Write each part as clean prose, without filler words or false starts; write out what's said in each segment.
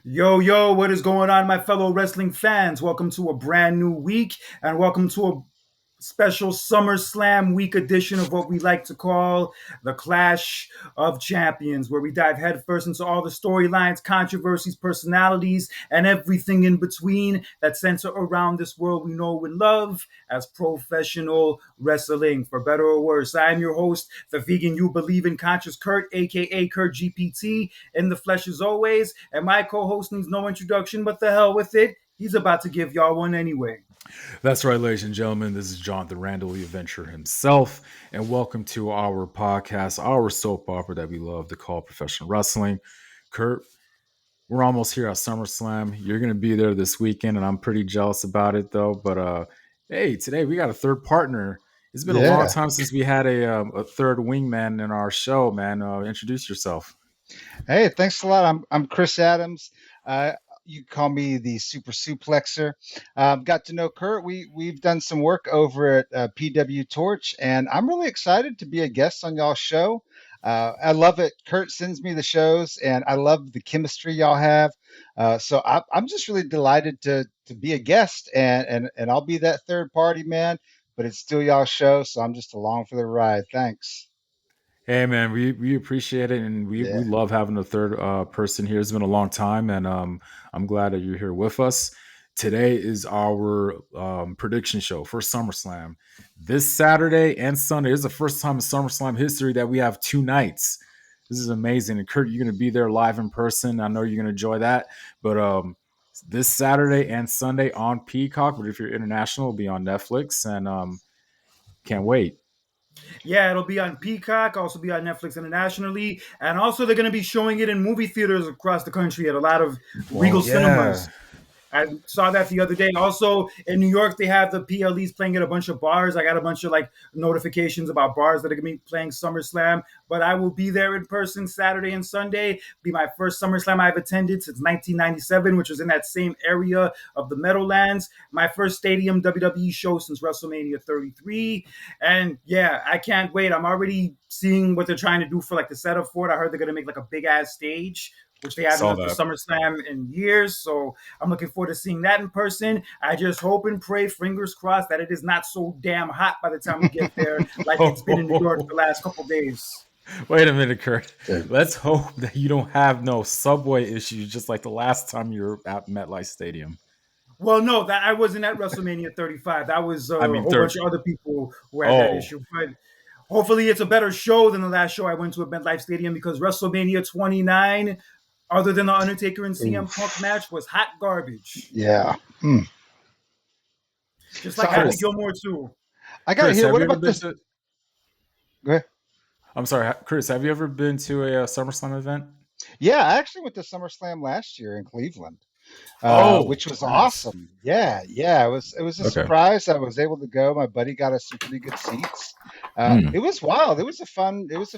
Yo, yo, what is going on, my fellow wrestling fans? Welcome to a brand new week and welcome to a special Summerslam week edition of what we like to call the Clash of Champions, where we dive headfirst into all the storylines, controversies, personalities, and everything in between that center around this world we know and love as professional wrestling. For better or worse, I am your host, the vegan you believe in, Conscious Kurt, aka Kurt GPT, in the flesh as always, and my co-host needs no introduction, but the hell with it. He's about to give y'all one anyway. That's right, ladies and gentlemen. This is Jonathan Randall, the adventurer himself, and welcome to our podcast, our soap opera that we love to call professional wrestling. Kurt, we're almost here at SummerSlam. You're going to be there this weekend, and I'm pretty jealous about it, though. But hey, today we got a third partner. It's been a long Yeah. time since we had a third wingman in our show, man. Introduce yourself. Hey, thanks a lot. I'm Chris Adams. Uh, you can call me the Super Suplexer. Got to know Kurt. We've done some work over at PW Torch, and I'm really excited to be a guest on y'all's show. I love it. Kurt sends me the shows, and I love the chemistry y'all have. So I'm just really delighted to be a guest, and I'll be that third party man. But it's still y'all's show, so I'm just along for the ride. Thanks. Hey man, we appreciate it, and we Yeah. love having a third person here. It's been a long time, and I'm glad that you're here with us. Today is our prediction show for SummerSlam. This Saturday and Sunday this is the first time in SummerSlam history that we have two nights. This is amazing. And Kurt, you're going to be there live in person. I know you're going to enjoy that. But this Saturday and Sunday on Peacock, but if you're international, it'll be on Netflix, and can't wait. Yeah, it'll be on Peacock, also be on Netflix internationally, and also they're going to be showing it in movie theaters across the country at a lot of Regal Well, yeah. cinemas. I saw that the other day. Also in New York, they have the PLEs playing at a bunch of bars. I got a bunch of like notifications about bars that are gonna be playing SummerSlam. But I will be there in person Saturday and Sunday. Be my first SummerSlam I've attended since 1997, which was in that same area of the Meadowlands. My first stadium WWE show since WrestleMania 33. And yeah, I can't wait. I'm already seeing what they're trying to do for like the setup for it. I heard they're gonna make like a big ass stage, which they haven't Saw done for that. SummerSlam in years. So I'm looking forward to seeing that in person. I just hope and pray, fingers crossed, that it is not so damn hot by the time we get there, like it's been in New York the last couple days. Wait a minute, Kurt. Yeah. Let's hope that you don't have no subway issues just like the last time you were at MetLife Stadium. Well, no, that I wasn't at WrestleMania 35. That was I a mean, whole bunch third. of other people who had that Oh, issue. But hopefully, it's a better show than the last show I went to at MetLife Stadium because WrestleMania 29, other than the Undertaker and CM Punk Oof. match, was hot garbage. Yeah. Hmm. Just So like I, Happy Chris. Gilmore too. I got to Chris, hear. have What you ever about been this? to? Go ahead. I'm sorry, Chris. Have you ever been to a, SummerSlam event? Yeah, I actually went to SummerSlam last year in Cleveland, Oh, which was nice. awesome. Yeah. It was a Okay. surprise. I was able to go. My buddy got us some pretty good seats. It Hmm. was wild. It was a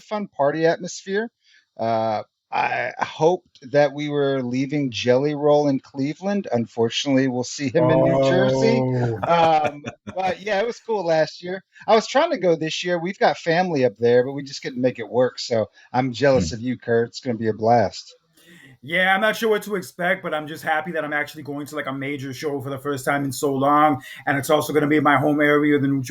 fun party atmosphere. Uh, I hoped that we were leaving Jelly Roll in Cleveland. Unfortunately, we'll see him in New Jersey. Oh. Um, but yeah, it was cool last year. I was trying to go this year. We've got family up there, but we just couldn't make it work. So I'm jealous of you, Kurt. It's going to be a blast. Yeah, I'm not sure what to expect, but I'm just happy that I'm actually going to like a major show for the first time in so long, and it's also going to be in my home area, the New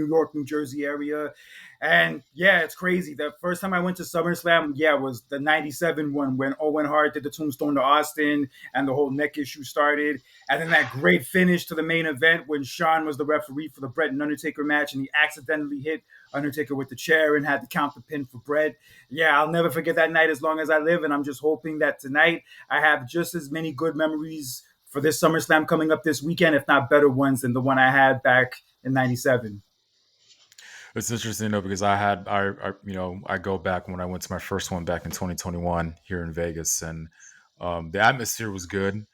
York, New Jersey area. And yeah, it's crazy. The first time I went to SummerSlam, yeah, was the '97 one when Owen Hart did the Tombstone to Austin, and the whole neck issue started. And then that great finish to the main event when Shawn was the referee for the Bret and Undertaker match, and he accidentally hit Undertaker with the chair and had to count the pin for Bret. Yeah, I'll never forget that night as long as I live. And I'm just hoping that tonight I have just as many good memories for this SummerSlam coming up this weekend, if not better ones than the one I had back in '97. It's interesting though because I go back when I went to my first one back in 2021 here in Vegas, and the atmosphere was good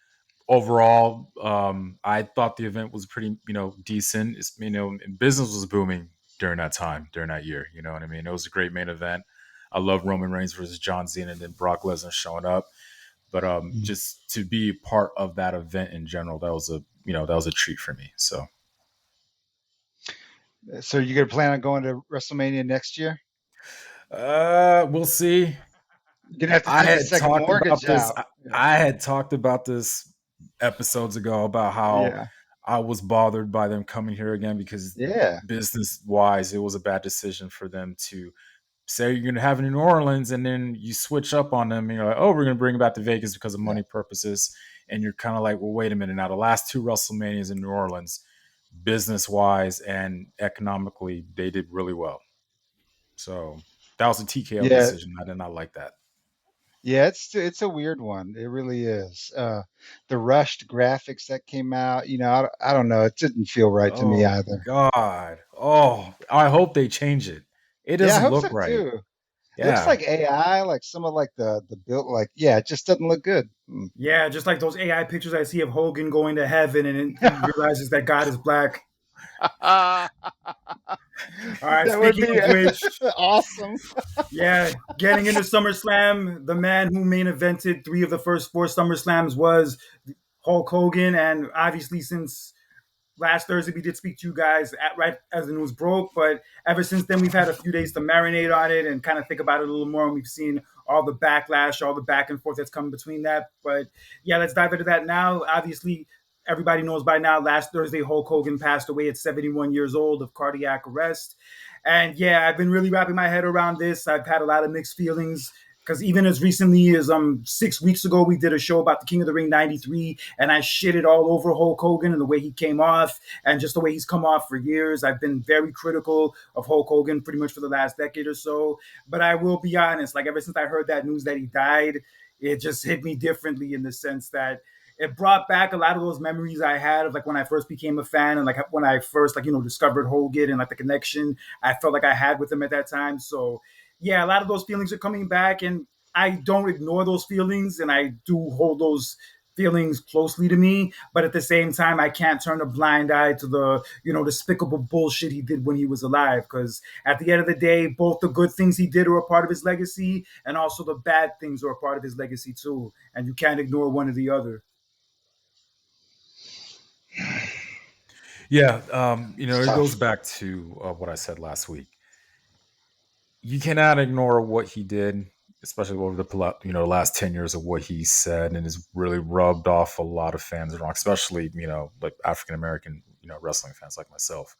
overall. I thought the event was pretty, decent. It's, business was booming during that time, during that year. You know what I mean? It was a great main event. I love Roman Reigns versus John Cena and then Brock Lesnar showing up. But just to be part of that event in general, that was a treat for me. So So you're going to plan on going to WrestleMania next year? we'll see. You're gonna have to I take a had second talked about mortgage this. out. Yeah. I had talked about this episodes ago about how Yeah. I was bothered by them coming here again because Yeah. business wise, it was a bad decision for them to say you're going to have it in New Orleans and then you switch up on them and you're like, oh, we're going to bring it back to Vegas because of Yeah. money purposes. And you're kind of like, well, wait a minute. Now, the last two WrestleManias in New Orleans, business wise and economically, they did really well. So that was a TKO Yeah. decision. I did not like that. Yeah, it's a weird one. It really is. The rushed graphics that came out, I don't know. It didn't feel right to me Oh either. God. Oh, I hope they change it. It Yeah, I doesn't hope so look right. too. It looks Yeah. like AI, like some of like the build, like yeah, it just doesn't look good. Mm. Yeah, just like those AI pictures I see of Hogan going to heaven and he realizes that God is black. that All right, would speaking be of which, awesome. yeah, getting into SummerSlam, the man who main evented three of the first four SummerSlams was Hulk Hogan. And obviously, since last Thursday we did speak to you guys right as the news broke, but ever since then we've had a few days to marinate on it and kind of think about it a little more. And we've seen all the backlash, all the back and forth that's come between that. But yeah, let's dive into that now. Obviously, everybody knows by now. Last Thursday, Hulk Hogan passed away at 71 years old of cardiac arrest. And yeah, I've been really wrapping my head around this. I've had a lot of mixed feelings because even as recently as 6 weeks ago, we did a show about the King of the Ring '93, and I shitted all over Hulk Hogan and the way he came off, and just the way he's come off for years. I've been very critical of Hulk Hogan pretty much for the last decade or so. But I will be honest, like ever since I heard that news that he died, it just hit me differently in the sense that it brought back a lot of those memories I had of like when I first became a fan and like when I first like discovered Hogan and like the connection I felt like I had with him at that time. So yeah, a lot of those feelings are coming back, and I don't ignore those feelings, and I do hold those feelings closely to me. But at the same time, I can't turn a blind eye to the despicable bullshit he did when he was alive. Because at the end of the day, both the good things he did are a part of his legacy, and also the bad things are a part of his legacy too. And you can't ignore one or the other. Yeah. It's it goes tough. back to what I said last week. You cannot ignore what he did, especially over the last 10 years of what he said, and has really rubbed off a lot of fans wrong, especially like African American wrestling fans like myself.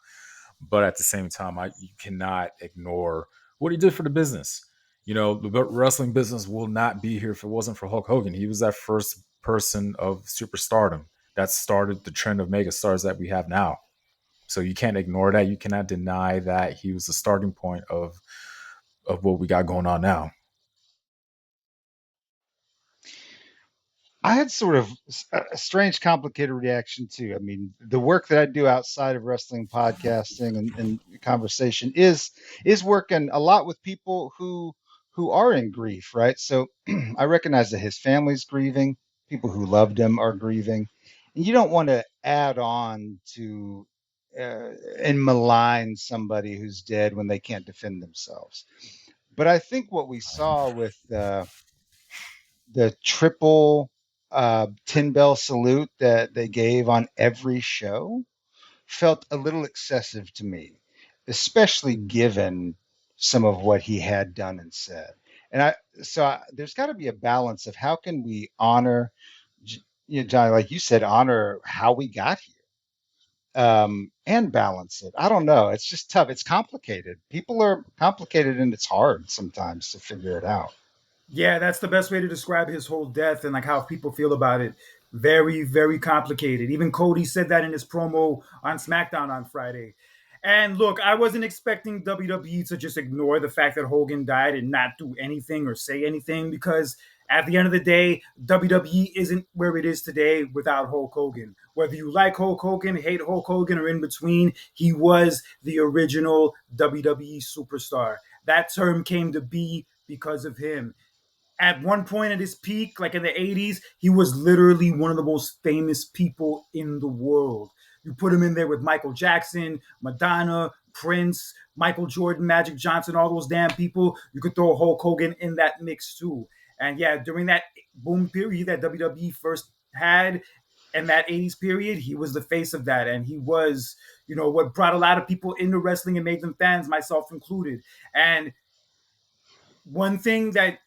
But at the same time, you cannot ignore what he did for the business. The wrestling business will not be here if it wasn't for Hulk Hogan. He was that first person of superstardom that started the trend of megastars that we have now. So you can't ignore that. You cannot deny that he was the starting point of what we got going on now. I had sort of a strange, complicated reaction too. I mean, the work that I do outside of wrestling, podcasting, and conversation is working a lot with people who are in grief, right? So I recognize that his family's grieving, people who loved him are grieving, and you don't want to add on to and malign somebody who's dead when they can't defend themselves. But I think what we saw with the triple 10 bell salute that they gave on every show felt a little excessive to me, especially given some of what he had done and said. And there's got to be a balance of how can we honor, Johnny, like you said, honor how we got here, and balance it. I don't know. It's just tough. It's complicated. People are complicated, and it's hard sometimes to figure it out. Yeah, that's the best way to describe his whole death and like how people feel about it. Very, very complicated. Even Cody said that in his promo on SmackDown on Friday. And look, I wasn't expecting WWE to just ignore the fact that Hogan died and not do anything or say anything because at the end of the day, WWE isn't where it is today without Hulk Hogan. Whether you like Hulk Hogan, hate Hulk Hogan, or in between, he was the original WWE superstar. That term came to be because of him. At one point at his peak, like in the 80s, he was literally one of the most famous people in the world. You put him in there with Michael Jackson, Madonna, Prince, Michael Jordan, Magic Johnson, all those damn people. You could throw Hulk Hogan in that mix too. And yeah, during that boom period that WWE first had, in that 80s period, he was the face of that. And he was, what brought a lot of people into wrestling and made them fans, myself included. And one thing that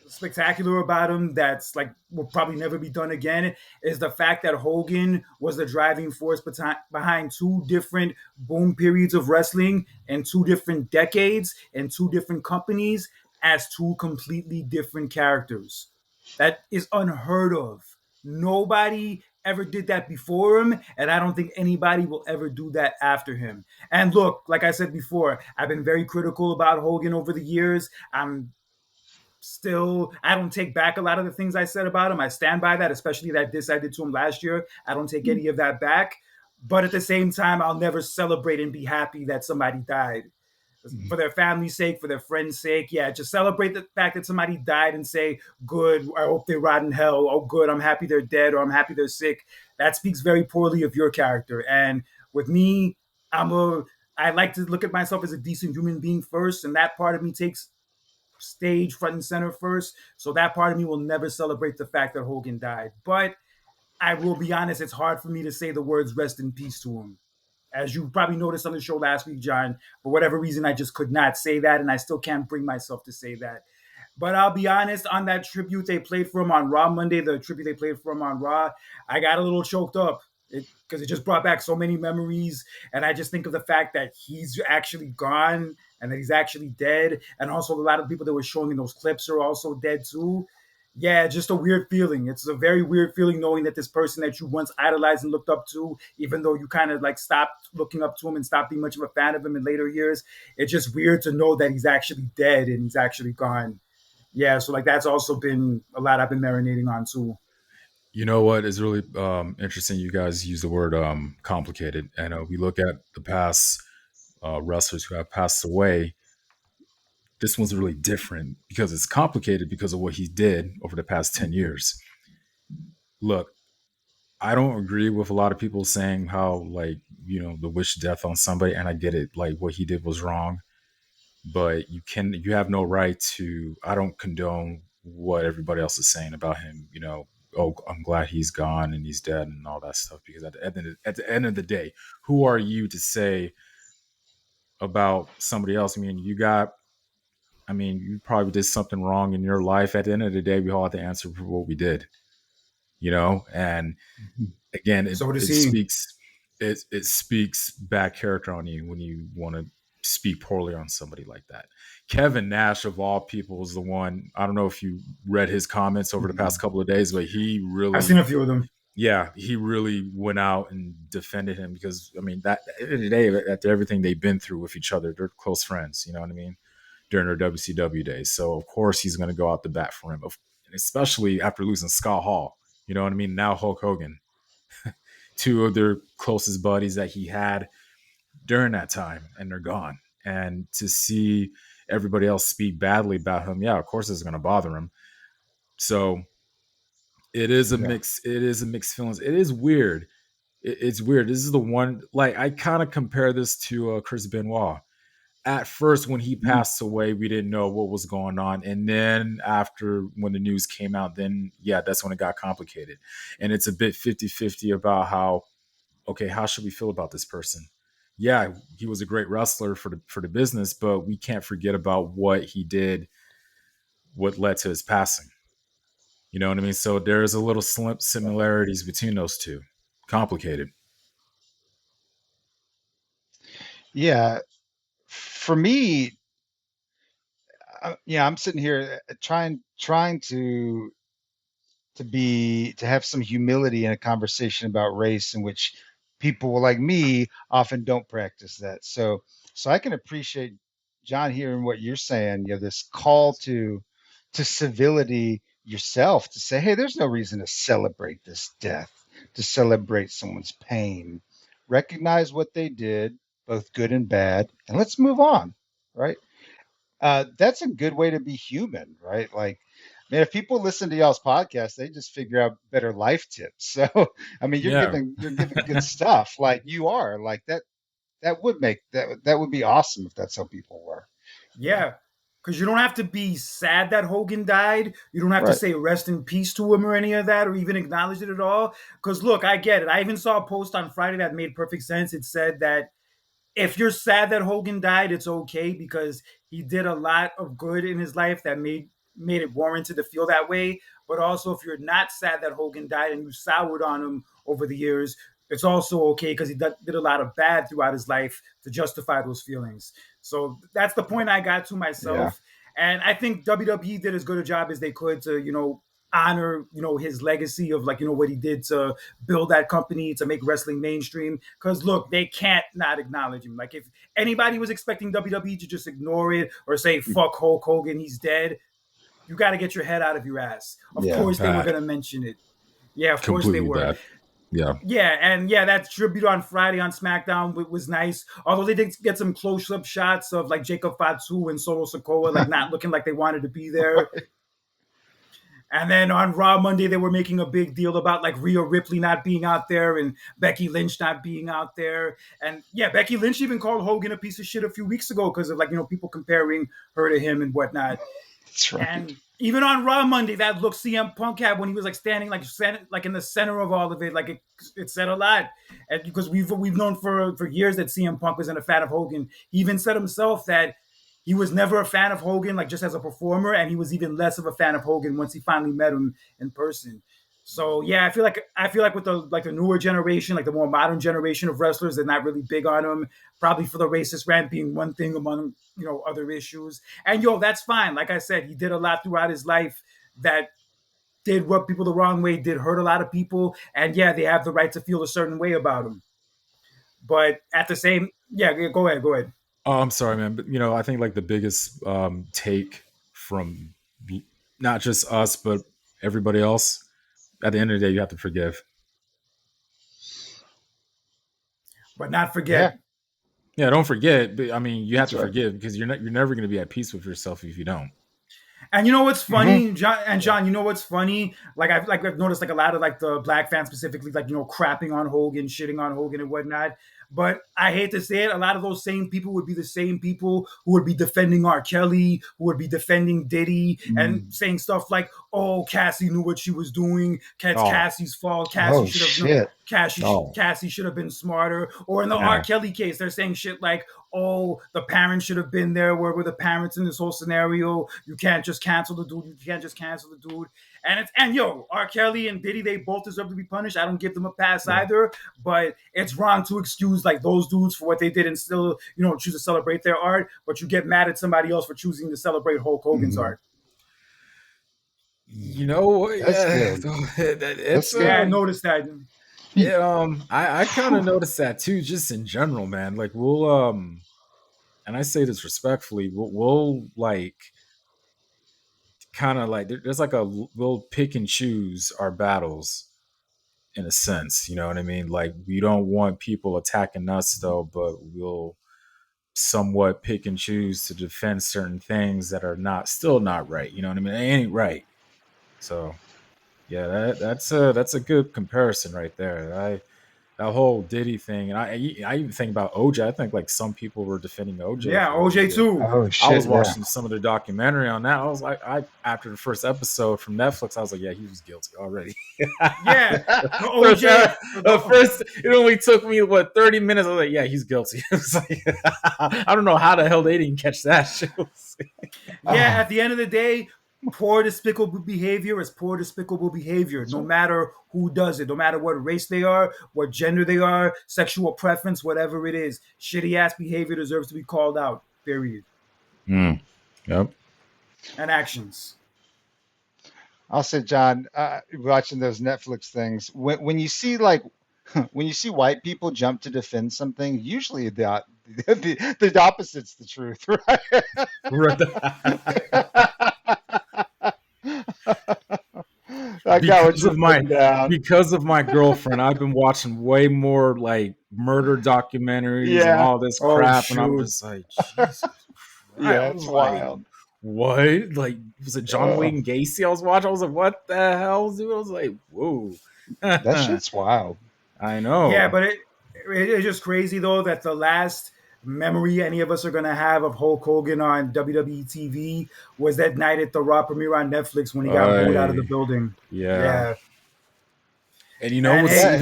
spectacular about him that's like will probably never be done again is the fact that Hogan was the driving force behind two different boom periods of wrestling and two different decades and two different companies as two completely different characters. That is unheard of. Nobody ever did that before him, and I don't think anybody will ever do that after him. And look, like I said before, I've been very critical about Hogan over the years. I don't take back a lot of the things I said about him. I stand by that, especially that diss I did to him last year. I don't take any of that back. But at the same time, I'll never celebrate and be happy that somebody died. For their family's sake, for their friends' sake, yeah, just celebrate the fact that somebody died and say, good, I hope they rot in hell. Oh, good, I'm happy they're dead, or I'm happy they're sick. That speaks very poorly of your character. And with me, I'm a I like to look at myself as a decent human being first, and that part of me takes stage front and center first. So that part of me will never celebrate the fact that Hogan died. But I will be honest, it's hard for me to say the words rest in peace to him. As you probably noticed on the show last week, John, for whatever reason, I just could not say that, and I still can't bring myself to say that. But I'll be honest, on that tribute they played for him on Raw Monday, the tribute they played for him on Raw, I got a little choked up because it just brought back so many memories. And I just think of the fact that he's actually gone and that he's actually dead. And also, a lot of people that were showing in those clips are also dead too. Yeah, just a weird feeling. It's a very weird feeling knowing that this person that you once idolized and looked up to, even though you kind of like stopped looking up to him and stopped being much of a fan of him in later years, it's just weird to know that he's actually dead and he's actually gone. Yeah, so like that's also been a lot I've been marinating on too. You know what is really interesting? You guys use the word complicated, and we look at the past wrestlers who have passed away. This one's really different because it's complicated because of what he did over the past 10 years. Look, I don't agree with a lot of people saying how, like, the wish death on somebody, and I get it. Like, what he did was wrong, but you have no right to. I don't condone what everybody else is saying about him. Oh, I'm glad he's gone and he's dead and all that stuff. Because at the end of the day, who are you to say about somebody else? I mean, you probably did something wrong in your life. At the end of the day, we all have to answer for what we did. And again, it, So does it he. speaks it speaks bad character on you when you want to speak poorly on somebody like that. Kevin Nash of all people was the one. I don't know if you read his comments over the past couple of days, but he I've seen really, a few of them. yeah, he really went out and defended him because I mean that at the end of the day, after everything they've been through with each other, they're close friends. You know what I mean? During their WCW days, so of course he's going to go out the bat for him, especially after losing Scott Hall. You know what I mean? Now Hulk Hogan, two of their closest buddies that he had during that time, and they're gone. And to see everybody else speak badly about him, yeah, of course it's going to bother him. So it is a Yeah. mix. It is a mixed feelings. It is weird. It's weird. This is the one. Like I kind of compare this to Chris Benoit. At first, when he passed away, we didn't know what was going on, and then after when the news came out, then yeah, that's when it got complicated, and it's a bit 50-50 about how okay, how should we feel about this person? Yeah, he was a great wrestler for the business, but we can't forget about what he did, what led to his passing. You know what I mean? So there's a little similarities between those two. Complicated. Yeah. For me, yeah, I'm sitting here trying to have some humility in a conversation about race in which people like me often don't practice that. So I can appreciate John hearing what you're saying, this call to civility yourself to say, hey, there's no reason to celebrate this death, to celebrate someone's pain. Recognize what they did, both good and bad, and let's move on, right? That's a good way to be human, right? Like, man, if people listen to y'all's podcast, they just figure out better life tips. So, I mean, Yeah. you're giving good stuff, like you are, like that. That would be awesome if that's how people were. Yeah. Yeah. Because you don't have to be sad that Hogan died. You don't have to Right. say rest in peace to him or any of that or even acknowledge it at all. Because look, I get it. I even saw a post on Friday that made perfect sense. It said that if you're sad that Hogan died, it's okay because he did a lot of good in his life that made made it warranted to feel that way. But also, if you're not sad that Hogan died and you soured on him over the years, it's also okay because he did a lot of bad throughout his life to justify those feelings. So that's the point I got to Yeah. myself. And I think WWE did as good a job as they could to, honor, his legacy of, like, what he did to build that company, to make wrestling mainstream. Because look, they can't not acknowledge him. Like, if anybody was expecting WWE to just ignore it or say fuck Hulk Hogan, he's dead, you got to get your head out of your ass. Of Yeah. course they were Bad. going to mention it. Yeah, of course they Completely were. bad. Yeah. Yeah, and yeah, that tribute on Friday on SmackDown was nice. Although they did get some close-up shots of, like, Jacob Fatu and Solo Sikoa, like, not looking like they wanted to be there. And then on Raw Monday, they were making a big deal about, like, Rhea Ripley not being out there and Becky Lynch not being out there. And yeah, Becky Lynch even called Hogan a piece of shit a few weeks ago because of, like, people comparing her to him and whatnot. That's right. And even on Raw Monday, that look CM Punk had when he was, like, standing like in the center of all of it, like, it said a lot. And because we've known for years that CM Punk wasn't a fan of Hogan. He even said himself that he was never a fan of Hogan, like, just as a performer, and he was even less of a fan of Hogan once he finally met him in person. So yeah, I feel like with the newer generation, like the more modern generation of wrestlers, they're not really big on him. Probably for the racist rant being one thing among other issues. And that's fine. Like I said, he did a lot throughout his life that did rub people the wrong way, did hurt a lot of people, and yeah, they have the right to feel a certain way about him. But at the same, yeah, go ahead. Oh, I'm sorry, man, but I think like the biggest take from not just us but everybody else. At the end of the day, you have to forgive. But not Yeah. forget. Yeah, don't forget. But I mean, you have That's to right. forgive because you're never going to be at peace with yourself if you don't. And you know what's Mm-hmm. funny, John? And John, you know what's funny? Like I've noticed, like, a lot of, like, the black fans specifically, like, crapping on Hogan, shitting on Hogan and whatnot. But I hate to say it, a lot of those same people would be the same people who would be defending R. Kelly, who would be defending Diddy, and Mm. saying stuff like, "Oh, Cassie knew what she was doing. It's Oh, Cassie's fault. Oh shit. oh, Cassie should have been smarter." Or in the R. yeah. Kelly case, they're saying shit like, "Oh, the parents should have been there. Where were the parents in this whole scenario? You can't just cancel the dude. You can't just cancel the dude." And yo, R. Kelly and Diddy, they both deserve to be punished. I don't give them a pass either. But it's wrong to excuse, like, those dudes for what they did and still, choose to celebrate their art. But you get mad at somebody else for choosing to celebrate Hulk Hogan's Mm-hmm. art. That's Yeah, good. That's it's good. Yeah, I noticed that. I kind of noticed that too, just in general, man. Like we'll and I say this respectfully, we'll like kind of like there's like we'll pick and choose our battles in a sense. You know what I mean? Like we don't want people attacking us though, but we'll somewhat pick and choose to defend certain things that are still not right. You know what I mean? It ain't right. So yeah, that's a good comparison right there. That whole Diddy thing, and I even think about OJ. I think like some people were defending OJ Yeah, for what he OJ did. too. Oh I was shit. Yeah. watching some of the documentary on that. I was like, after the first episode from Netflix, I was like, yeah, he was guilty already. Yeah, the first, OJ. first, it only took me 30 minutes. I was like, yeah, he's guilty. It was like, I don't know how the hell they didn't catch that shit. Yeah, Ah, at the end of the day, poor despicable behavior is poor despicable behavior, that's no right. matter who does it, no matter what race they are, what gender they are, sexual preference, whatever it is. Shitty ass behavior deserves to be called out. Period. Mm. Yep. Yeah. And actions. I'll say, John, watching those Netflix things, when you see like when you see white people jump to defend something, usually the opposite's the truth, right? I got what because you're of my putting down. because of my girlfriend, I've been watching way more like murder documentaries and Yeah, all this Oh crap, and I'm shoot. just like, Jesus Christ! I yeah, it's was like, wild. what? Like, was it John Uh, Wayne Gacy I was watching? I was like, what the hell, dude? I was like, whoa. that shit's wild. I Yeah, know. but it's just crazy though that the last memory any of us are gonna have of Hulk Hogan on WWE TV was that night at the Raw premiere on Netflix when he got booed out of the I building. Yeah. Yeah. And you know And what's hey,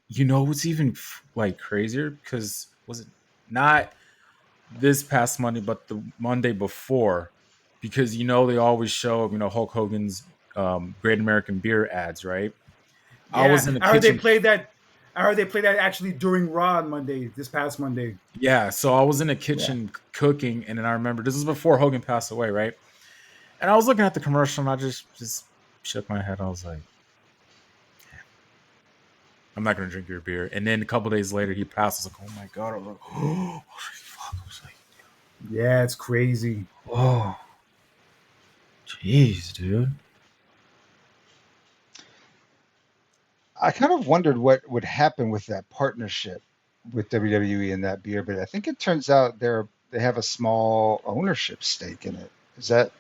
Yeah, even like crazier? Because was it not this past Monday, but the Monday before? because they always show Hulk Hogan's Great American Beer ads, right? I was Yeah, in the I heard they kitchen. played that. I heard they played that actually during Raw on Monday, this past Monday. Yeah, so I was in the Yeah. kitchen cooking, and then I remember this was before Hogan passed away, right? And I was looking at the commercial, and I just shook my head. I was like, I'm not gonna drink your beer. And then a couple days later, he passed. I was like, oh my god! I was like, oh, fuck! I was like, Yeah, it's crazy. oh, jeez, dude. I kind of wondered what would happen with that partnership with WWE and that beer, but I think it turns out they have a small ownership stake in it. Is that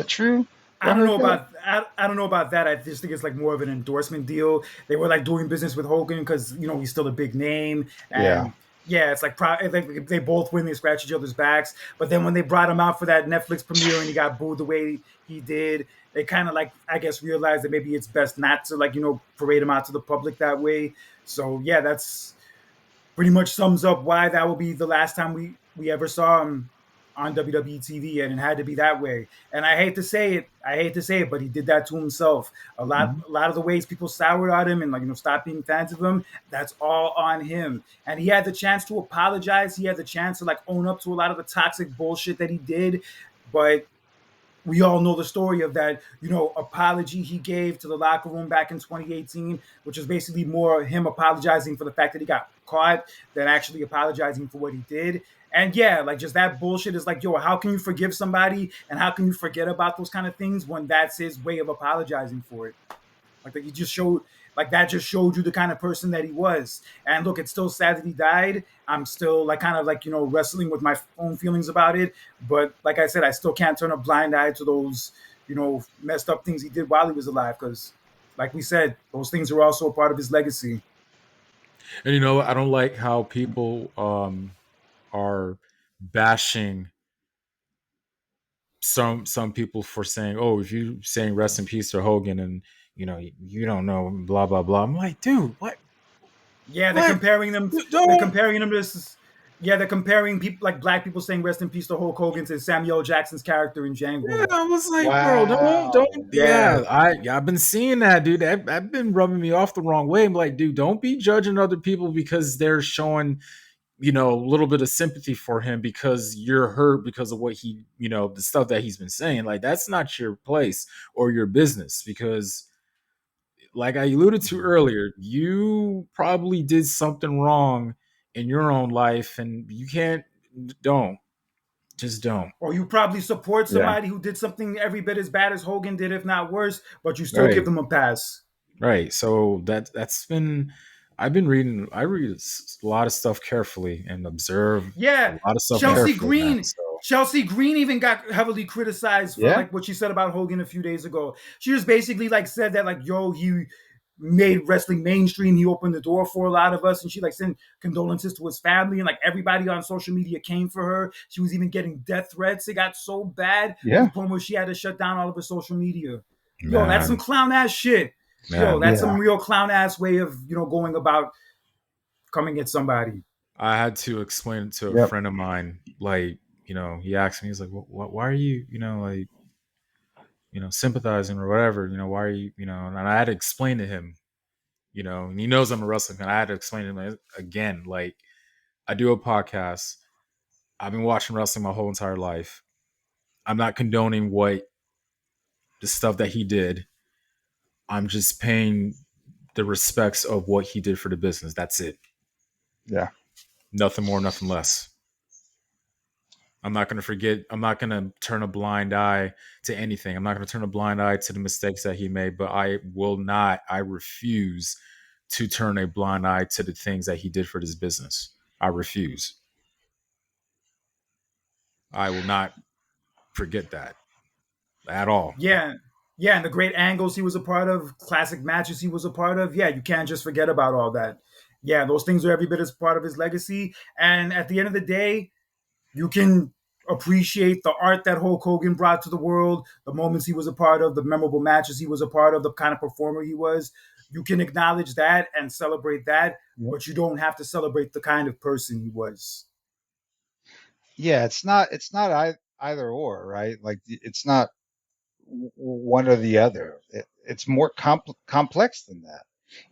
true? Have I I don't heard know that? about I don't know about that. I just think it's like more of an endorsement deal. They were like doing business with Hogan because he's still a big name, Yeah. and yeah, it's like they both win, they scratch each other's backs. But then when they brought him out for that Netflix premiere and he got booed the way he did, they kind of like I guess realized that maybe it's best not to like parade him out to the public that way. So yeah, that's pretty much sums up why that will be the last time we ever saw him on WWE TV, and it had to be that way. And I hate to say it, but he did that to himself. Mhm. A lot of the ways people soured on him and like stopped being fans of him, that's all on him. And he had the chance to apologize. He had the chance to like own up to a lot of the toxic bullshit that he did, but we all know the story of that, apology he gave to the locker room back in 2018, which was basically more him apologizing for the fact that he got caught than actually apologizing for what he did. And yeah, like just that bullshit is like, yo, how can you forgive somebody and how can you forget about those kind of things when that's his way of apologizing for it? Like that, he just showed like that just showed you the kind of person that he was. And look, it's still sad that he died. I'm still like kind of like wrestling with my own feelings about it. But like I said, I still can't turn a blind eye to those messed up things he did while he was alive because, like we said, those things are also a part of his legacy. And I don't like how people are bashing some people for saying, "Oh, if you saying rest in peace to Hogan and you don't know blah blah blah." I'm like, dude, what? Yeah, they're What? comparing them. They're Don't. comparing them to. Yeah, they're comparing people like black people saying "Rest in peace" to Hulk Hogan to Samuel L. Jackson's character in Yeah, Django. I was like, bro, don't. Wow. Yeah, Yeah, I've been seeing that, dude. I've been rubbing me off the wrong way. I'm like, dude, don't be judging other people because they're showing a little bit of sympathy for him because you're hurt because of what he, the stuff that he's been saying. Like, that's not your place or your business because, like I alluded to earlier, you probably did something wrong in your own life and you can't, don't, just don't. or you probably support Yeah. somebody who did something every bit as bad as Hogan did, if not worse, but you still give Right. them a pass. Right. So that's been, I've been reading, I read a lot of stuff carefully and observe a Yeah, lot of stuff Yeah. Chelsea carefully, man. Green. So, Chelsea Green even got heavily criticized for Yeah. like what she said about Hogan a few days ago. She just basically like said that like, yo, he made wrestling mainstream. He opened the door for a lot of us, and she like sent condolences to his family, and like everybody on social media came for her. She was even getting death threats. It got so bad to the Yeah. point where she had to shut down all of her social media. Yo, that's some man, clown ass shit. Yo, man, that's some Yeah. real clown ass way of going about coming at somebody. I had to explain it to a Yep. friend of mine. Like, he asked me, he's like, why are you, like, sympathizing or whatever? Why are you, and I had to explain to him, and he knows I'm a wrestling fan. I had to explain to him again, like, I do a podcast. I've been watching wrestling my whole entire life. I'm not condoning the stuff that he did. I'm just paying the respects of what he did for the business. That's it. Yeah. Nothing more, nothing less. I'm not going to forget. I'm not going to turn a blind eye to anything. I'm not going to turn a blind eye to the mistakes that he made, but I will not, I refuse to turn a blind eye to the things that he did for this business. I refuse. I will not forget that at all. Yeah. Yeah, and the great angles he was a part of, classic matches he was a part of. Yeah, you can't just forget about all that. Yeah, those things are every bit as part of his legacy. And at the end of the day, you can appreciate the art that Hulk Hogan brought to the world, the moments he was a part of, the memorable matches he was a part of, the kind of performer he was. You can acknowledge that and celebrate that, Yep. but you don't have to celebrate the kind of person he was. Yeah. It's not either or, right? Like it's not one or the other. It's more complex than that.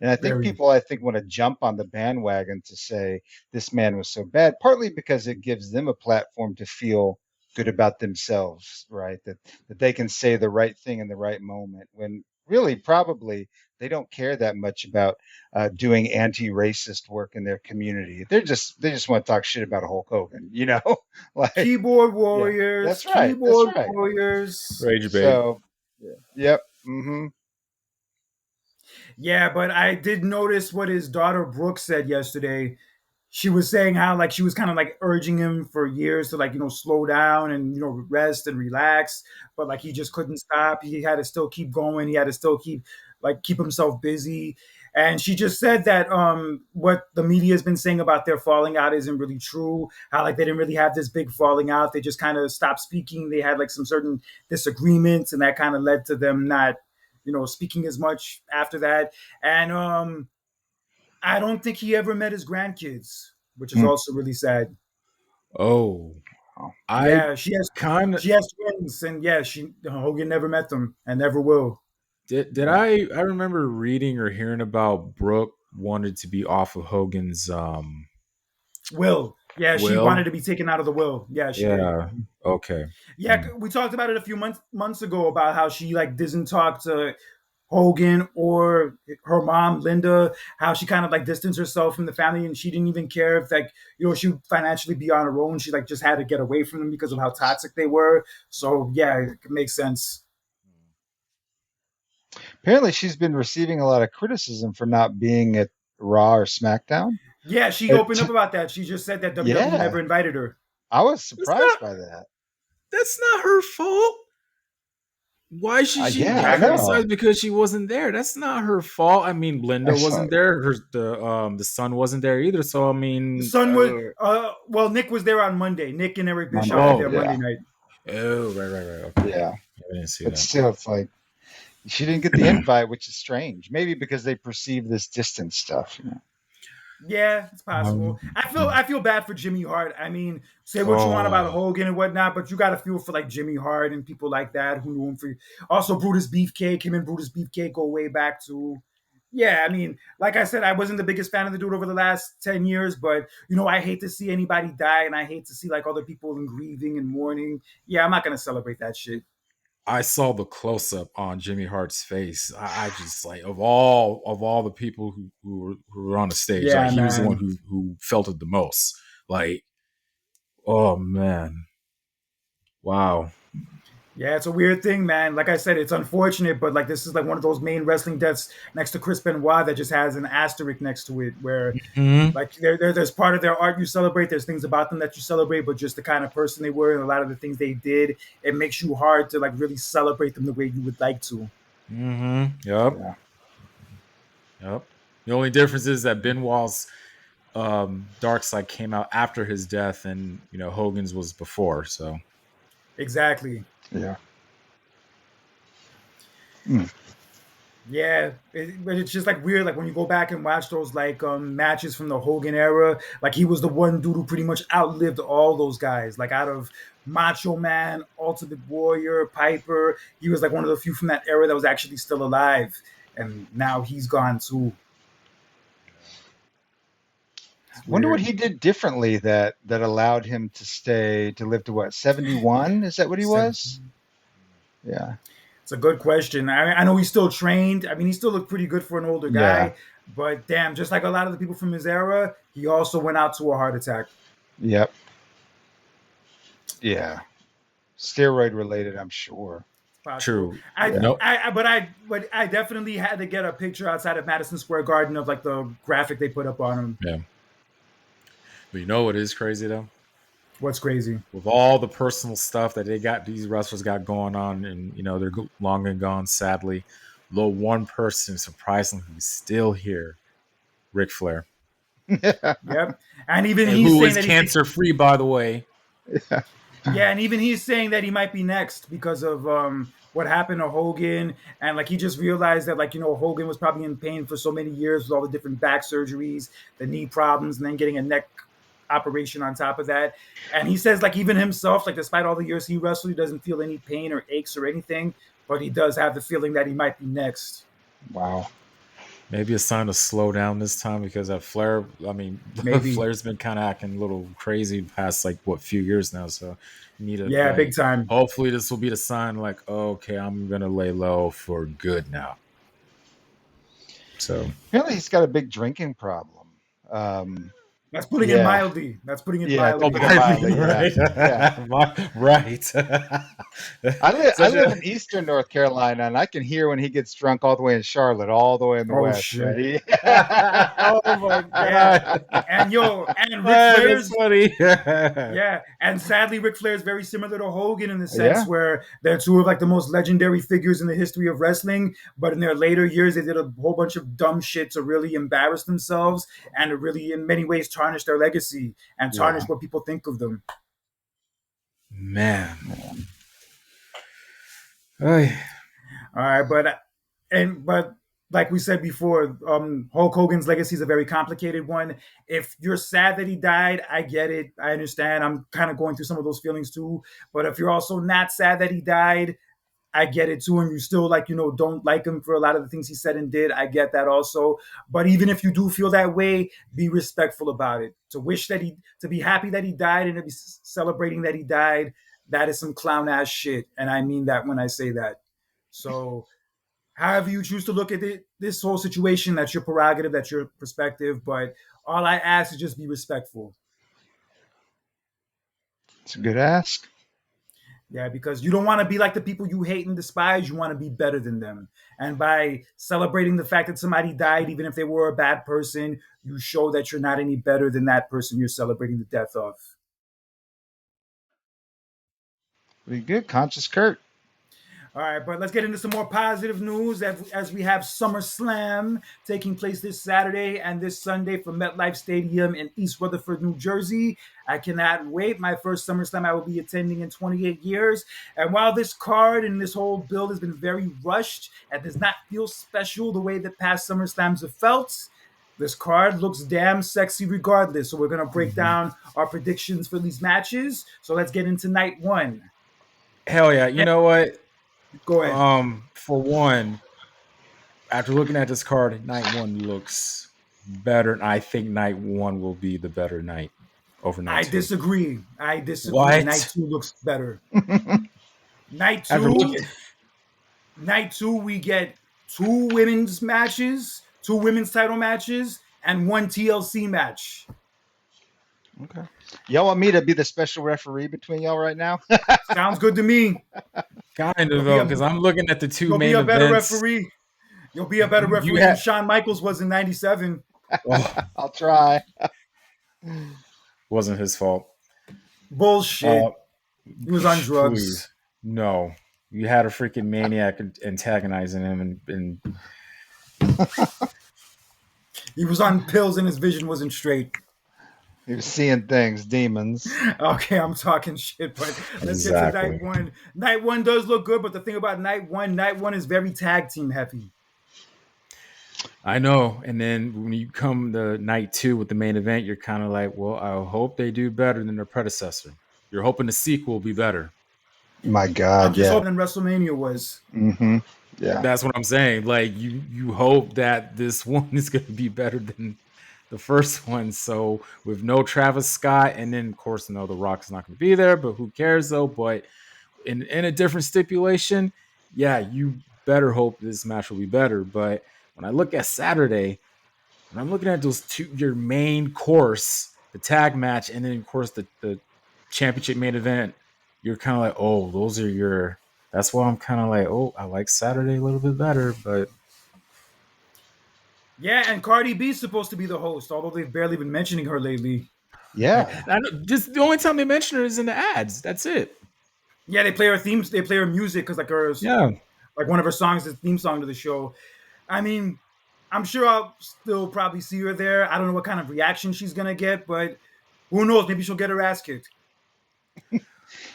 And I think Very. people, I think, want to jump on the bandwagon to say this man was so bad, partly because it gives them a platform to feel good about themselves, right? That they can say the right thing in the right moment when really probably they don't care that much about doing anti-racist work in their community. They just want to talk shit about Hulk Hogan, you know? Like, Keyboard yeah, warriors, that's right. That's keyboard right. warriors. Rage bait. So, yeah. Yep. Mm-hmm. Yeah, but I did notice what his daughter Brooke said yesterday. She was saying how like she was kind of like urging him for years to like slow down and rest and relax, but like he just couldn't stop. He had to still keep going. He had to still keep himself busy. And she just said that what the media has been saying about their falling out isn't really true. How like they didn't really have this big falling out. They just kind of stopped speaking. They had like some certain disagreements, and that kind of led to them not speaking as much after that. And I don't think he ever met his grandkids, which is Hmm. also really sad. Oh, Oh. I Yeah, kind of she has twins, and yeah, she Hogan never met them and never will. did. Yeah. I remember reading or hearing about Brooke wanted to be off of Hogan's Will, yeah, she wanted will. to be taken out of the will. Yeah, she did. Yeah. Okay. Yeah, Mm. we talked about it a few months ago about how she like doesn't talk to Hogan or her mom Linda, how she kind of like distanced herself from the family, and she didn't even care if like she would financially be on her own. She like just had to get away from them because of how toxic they were. So yeah, it makes sense. Apparently, she's been receiving a lot of criticism for not being at Raw or SmackDown. Yeah, she It, opened up about that. She just said that WWE yeah, never invited her. I was That's surprised not by that. that's not her fault. Why should she Yeah, be I Exactly. know. criticized because she wasn't there? That's not her fault. I mean, Linda It's wasn't like, there. The son wasn't there either. So I The mean, son was well, Nick was there on Monday. Nick and Eric Monday. Bischoff were oh, there Monday Yeah, night. oh, right. Okay, yeah. I didn't see But that. still, it's like she didn't get the invite, which is strange. Maybe because they perceive this distance stuff. You know? Yeah, it's possible. Um, I feel bad for Jimmy Hart. I mean, say what you want about oh, Hogan and whatnot, but you got to feel for like Jimmy Hart and people like that who knew him for. Also, Brutus Beefcake. Him and Brutus Beefcake go way back too. Yeah, I mean, like I said, I wasn't the biggest fan of the dude over the last 10 years, but I hate to see anybody die, and I hate to see like other people in grieving and mourning. Yeah, I'm not gonna celebrate that shit. I saw the close up on Jimmy Hart's face. I just like of all the people who were on the stage, like Yeah, he was the one man. who felt it the most. Like, oh man, wow. Yeah, it's a weird thing, man. Like I said, it's unfortunate, but like this is like one of those main wrestling deaths next to Chris Benoit that just has an asterisk next to it, where Hmm. like there's part of their art you celebrate. There's things about them that you celebrate, but just the kind of person they were and a lot of the things they did, it makes you hard to like really celebrate them the way you would like to. Hmm. Yep. Yeah. Yep. The only difference is that Benoit's Dark Side came out after his death, and Hogan's was before. So Exactly. Yeah. Mm. Yeah, but it's just like weird. Like when you go back and watch those like matches from the Hogan era, like he was the one dude who pretty much outlived all those guys. Like out of Macho Man, Ultimate Warrior, Piper, he was like one of the few from that era that was actually still alive. And now he's gone too. It's Wonder what weird. he did differently that allowed him to stay to live to what 71? Is that what he So was? Yeah. it's a good question. I know he's still trained. I mean, he still looked pretty good for an older Yeah. guy. But damn, just like a lot of the people from his era, he also went out to a heart attack. Yep. Yeah. Steroid related, I'm sure. Possible. true. I, Yeah. No. I definitely had to get a picture outside of Madison Square Garden of like the graphic they put up on him. Yeah. But you know what is crazy though? What's crazy? With all the personal stuff that these wrestlers got going on, and they're long and gone, sadly. The one person surprisingly who's still here, Ric Flair, Yep. And even and he's who saying is that he cancer free, by the way. Yeah. yeah, and even he's saying that he might be next because of what happened to Hogan, and like he just realized that like Hogan was probably in pain for so many years with all the different back surgeries, the knee problems, and then getting a neck operation on top of that. And he says, like, even himself, like, despite all the years he wrestled, he doesn't feel any pain or aches or anything, but he does have the feeling that he might be next. Wow. Maybe a sign to slow down this time because that Flair, I mean, Maybe. Flair's been kind of acting a little crazy past like what few years now. So you need to Yeah, big like, time. hopefully this will be the sign like, oh, okay, I'm gonna lay low for good now. So Apparently, he's got a big drinking problem. Um, That's putting it yeah, mildly. That's putting it yeah, to oh, mildly. put it mildly. Yeah, right, yeah. right. I Such live a in Eastern North Carolina, and I can hear when he gets drunk all the way in Charlotte, all the way in the Oh West. So shit. he, oh my Yeah. god, And and Ric man, that's Flair's funny. yeah, and sadly, Ric Flair is very similar to Hogan in the yeah, sense where they're two of like the most legendary figures in the history of wrestling. But in their later years, they did a whole bunch of dumb shit to really embarrass themselves and to really, in many ways, tarnish their legacy and yeah. tarnish what people think of them. Man, Ay. All right, but like we said before, Hulk Hogan's legacy is a very complicated one. If you're sad that he died, I get it. I understand. I'm kind of going through some of those feelings too. But if you're also not sad that he died, I get it too, and you still like don't like him for a lot of the things he said and did. I get that also, but even if you do feel that way, be respectful about it. To be happy that he died and to be celebrating that he died, that is some clown ass shit, and I mean that when I say that. So, however you choose to look at this whole situation, that's your prerogative, that's your perspective. But all I ask is just be respectful. It's a good ask. Yeah, because you don't want to be like the people you hate and despise. You want to be better than them. And by celebrating the fact that somebody died, even if they were a bad person, you show that you're not any better than that person you're celebrating the death of. Pretty good, conscious Kurt. All right, but let's get into some more positive news as we have Summerslam taking place this Saturday and this Sunday from MetLife Stadium in East Rutherford, New Jersey. I cannot wait. My first Summerslam I will be attending in 28 years. And while this card and this whole build has been very rushed and does not feel special the way that past Summerslams have felt, this card looks damn sexy regardless. So we're going to break down our predictions for these matches. So let's get into night one. Hell yeah! You know what? Go ahead. For one, after looking at this card, night one looks better, and I think night one will be the better night over night I two. disagree. I disagree. Night What? two looks better. Night After two, looking, night two, we get two women's matches, two women's title matches, and one TLC match. Okay. Y'all want me to be the special referee between y'all right now? Sounds good to me. kind You'll of be though, a because I'm looking at the two you'll be main a better events. referee. You'll be a better You referee than had Shawn Michaels was in '97. oh, I'll try. wasn't his fault. Uh, Bullshit. He was on drugs. please, no. You had a freaking maniac antagonizing him, and He was on pills and his vision wasn't straight. He was seeing things, demons. Okay, I'm talking shit, but let's get to exactly. night one. Night one does look good, but the thing about night one is very tag team heavy. I know. And then when you come to night two with the main event, you're kind of like, well, I hope they do better than their predecessor. You're hoping the sequel will be better. My I'm God, just yeah. hoping WrestleMania was. Mm-hmm. Yeah. That's what I'm saying. Like you hope that this one is going to be better than the first one. So with no Travis Scott, and then of course, no, The Rock's not going to be there. But who cares though? But in a different stipulation, yeah, you better hope this match will be better. But when I look at Saturday, when I'm looking at those two, your main course, the tag match, and then of course the championship main event, you're kind of like, oh, those are your. That's why I'm kind of like, oh, I like Saturday a little bit better, but Yeah, and Cardi B's supposed to be the host, although they've barely been mentioning her lately. Yeah. just the only time they mention her is in the ads. That's it. Yeah, they play her themes, they play her music because Yeah, like one of her songs is the theme song to the show. I mean, I'm sure I'll still probably see her there. I don't know what kind of reaction she's gonna get, but who knows? Maybe she'll get her ass kicked.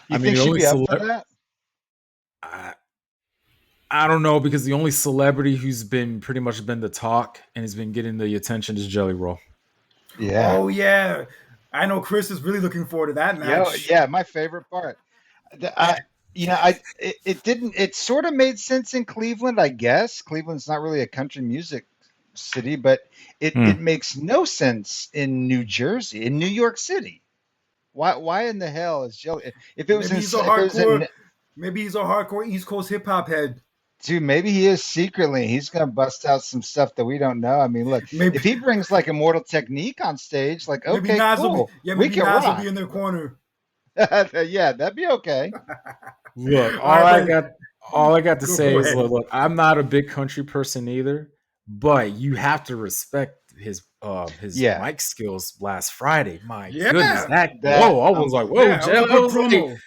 You I mean think the she'd only be up for that? I don't know because the only celebrity who's been pretty much been the talk and has been getting the attention is Jelly Roll. Yeah. Oh yeah, I know Chris is really looking forward to that Yo, match. yeah, my favorite part. I, it didn't. It sort of made sense in Cleveland, I guess. Cleveland's not really a country music city, but it Hmm. makes no sense in New Jersey, in New York City. Why in the hell is Jelly? If it was Maybe in, he's a if it was in, hardcore, maybe he's a hardcore East Coast hip hop head. dude, maybe he is secretly. He's gonna bust out some stuff that we don't know. I mean, look, Maybe if he brings like Immortal Technique on stage, like, maybe okay, Nas will be cool, yeah, we maybe can Nas will be rock. in their corner. Yeah, that'd be okay. Look, All right, but all I got to say go is, ahead. look, I'm not a big country person either, but you have to respect his Yeah, mic skills last Friday. My goodness, Yeah, that that I was like, whoa, yeah, that was a Jay. I good was like, promo.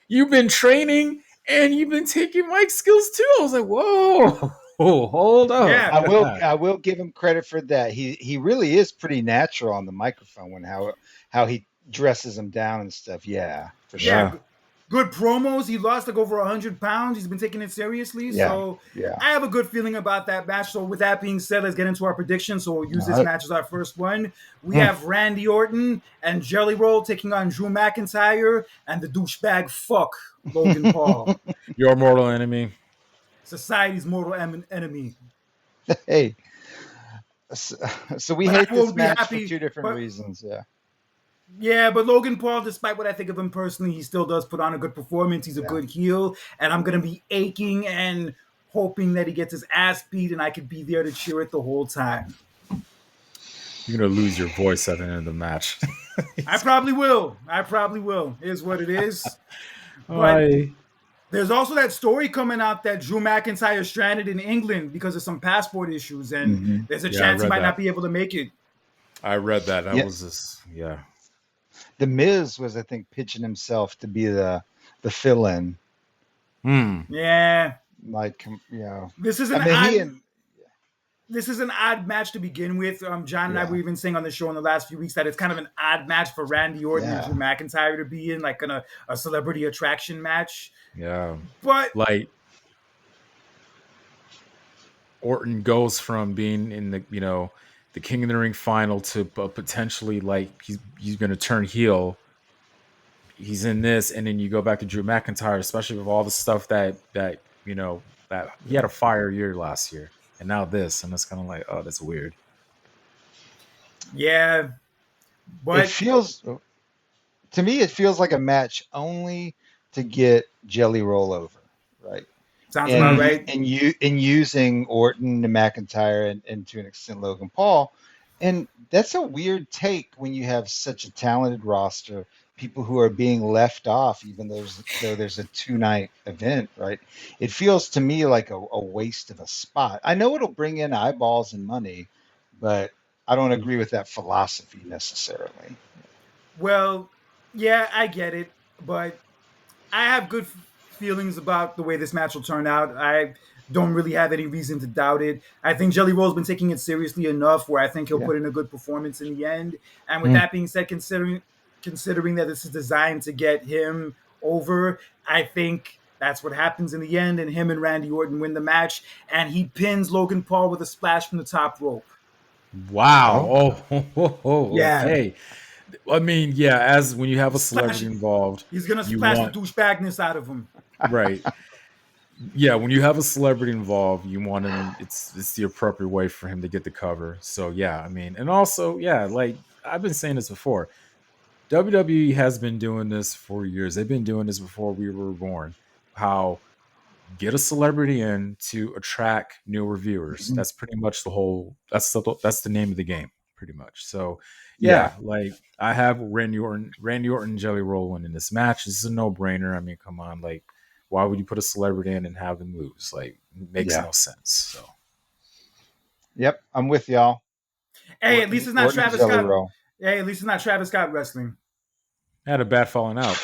you've been training and you've been taking mic skills too. I was like, whoa, hold up. Yeah, I will give him credit for that. He really is pretty natural on the microphone when how he dresses him down and stuff. Yeah, for yeah, sure. Yeah. good promos. He lost like over 100 pounds. He's been taking it seriously. Yeah, So yeah. I have a good feeling about that match. So with that being said, let's get into our predictions. So we'll use All this right. match as our first one. We Hmm. have Randy Orton and Jelly Roll taking on Drew McIntyre and the douchebag fuck Logan Paul, Your mortal enemy. society's mortal enemy. Hey, so, so we But I hate this will be match for happy. two different But reasons. Yeah, yeah, but Logan Paul, despite what I think of him personally, he still does put on a good performance. He's a yeah. good heel, and I'm gonna be aching and hoping that he gets his ass beat, and I could be there to cheer it the whole time. You're gonna lose your voice at the end of the match. I probably will. I probably will. Is what it is. But I there's also that story coming out that Drew McIntyre is stranded in England because of some passport issues, and Hmm. there's a Yeah, I chance he read might not that. be able to make it. I read that. That Yeah, was just yeah. the Miz was, I think, pitching himself to be the fill-in. Hmm. Yeah, Like, this is I an mean, he odd and this is an odd match to begin with. John and I yeah, were even saying on the show in the last few weeks that it's kind of an odd match for Randy Orton and Drew yeah, McIntyre to be in, like a celebrity attraction match. Yeah. But Like Orton goes from being in the the King of the Ring final to potentially like he's going to turn heel. He's in this, and then you go back to Drew McIntyre, especially with all the stuff that that he had a fire year last year, and now this, and it's kind of like, oh, that's weird. yeah, it but feels to me it feels like a match only to get Jelly Roll over, right? sounds about And Hmm. right. using Orton and McIntyre and to an extent Logan Paul, and that's a weird take when you have such a talented roster, people who are being left off, even though there's a 2 night event, right? It feels to me like a waste of a spot. I know it'll bring in eyeballs and money, but I don't agree with that philosophy necessarily. Well, yeah, I get it, but I have good feelings about the way this match will turn out. I don't really have any reason to doubt it. I think Jelly Roll's been taking it seriously enough where I think he'll Yeah. put in a good performance in the end. And with Hmm. that being said, considering that this is designed to get him over, I think that's what happens in the end, and him and Randy Orton win the match, and he pins Logan Paul with a splash from the top rope. Wow. Oh, Yeah, Okay. I mean, yeah. As when you have a splash. celebrity involved, He's gonna you splash the want douchebagness out of him. right. Yeah, when you have a celebrity involved, you want him. It's the appropriate way for him to get the cover. So yeah, I mean, and also yeah, like I've been saying this before. WWE has been doing this for years. They've been doing this before we were born. How get a celebrity in to attract newer viewers. mhm. That's pretty much the whole. That's the name of the game, pretty much. So Yeah. yeah, like I have Randy Orton, Jelly Rolling in this match. This is a no brainer. I mean, come on, like why would you put a celebrity in and have them lose? Like it makes Yeah. no sense. So Yep. I'm with y'all. Hey, at least it's not Orton Travis Jelly Scott. Roll. Hey, at least it's not Travis Scott wrestling. I had a bad falling out.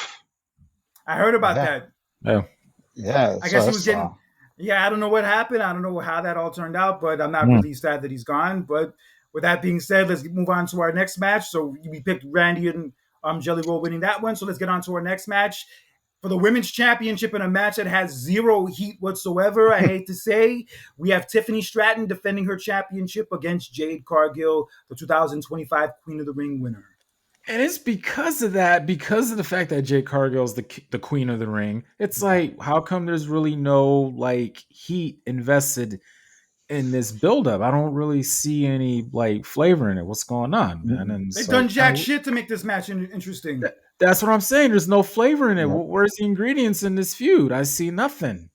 I heard about Yeah. that. Yeah. Yeah. I That's what guess I he was saw. getting. Yeah, I don't know what happened. I don't know how that all turned out, but I'm not Mm. really sad that he's gone. But with that being said, let's move on to our next match. So we picked Randy and Jelly Roll winning that one. So let's get on to our next match for the women's championship in a match that has zero heat whatsoever. I hate to say, we have Tiffany Stratton defending her championship against Jade Cargill, the 2025 Queen of the Ring winner. And it's because of that, because of the fact that Jade Cargill's the queen of the ring. It's like, how come there's really no like heat invested in this buildup? I don't really see any like flavor in it. What's going on, man? And They've it's done like jack shit to make this match interesting. that's what I'm saying. There's no flavor in it. Yep. Where's the ingredients in this feud? I see nothing.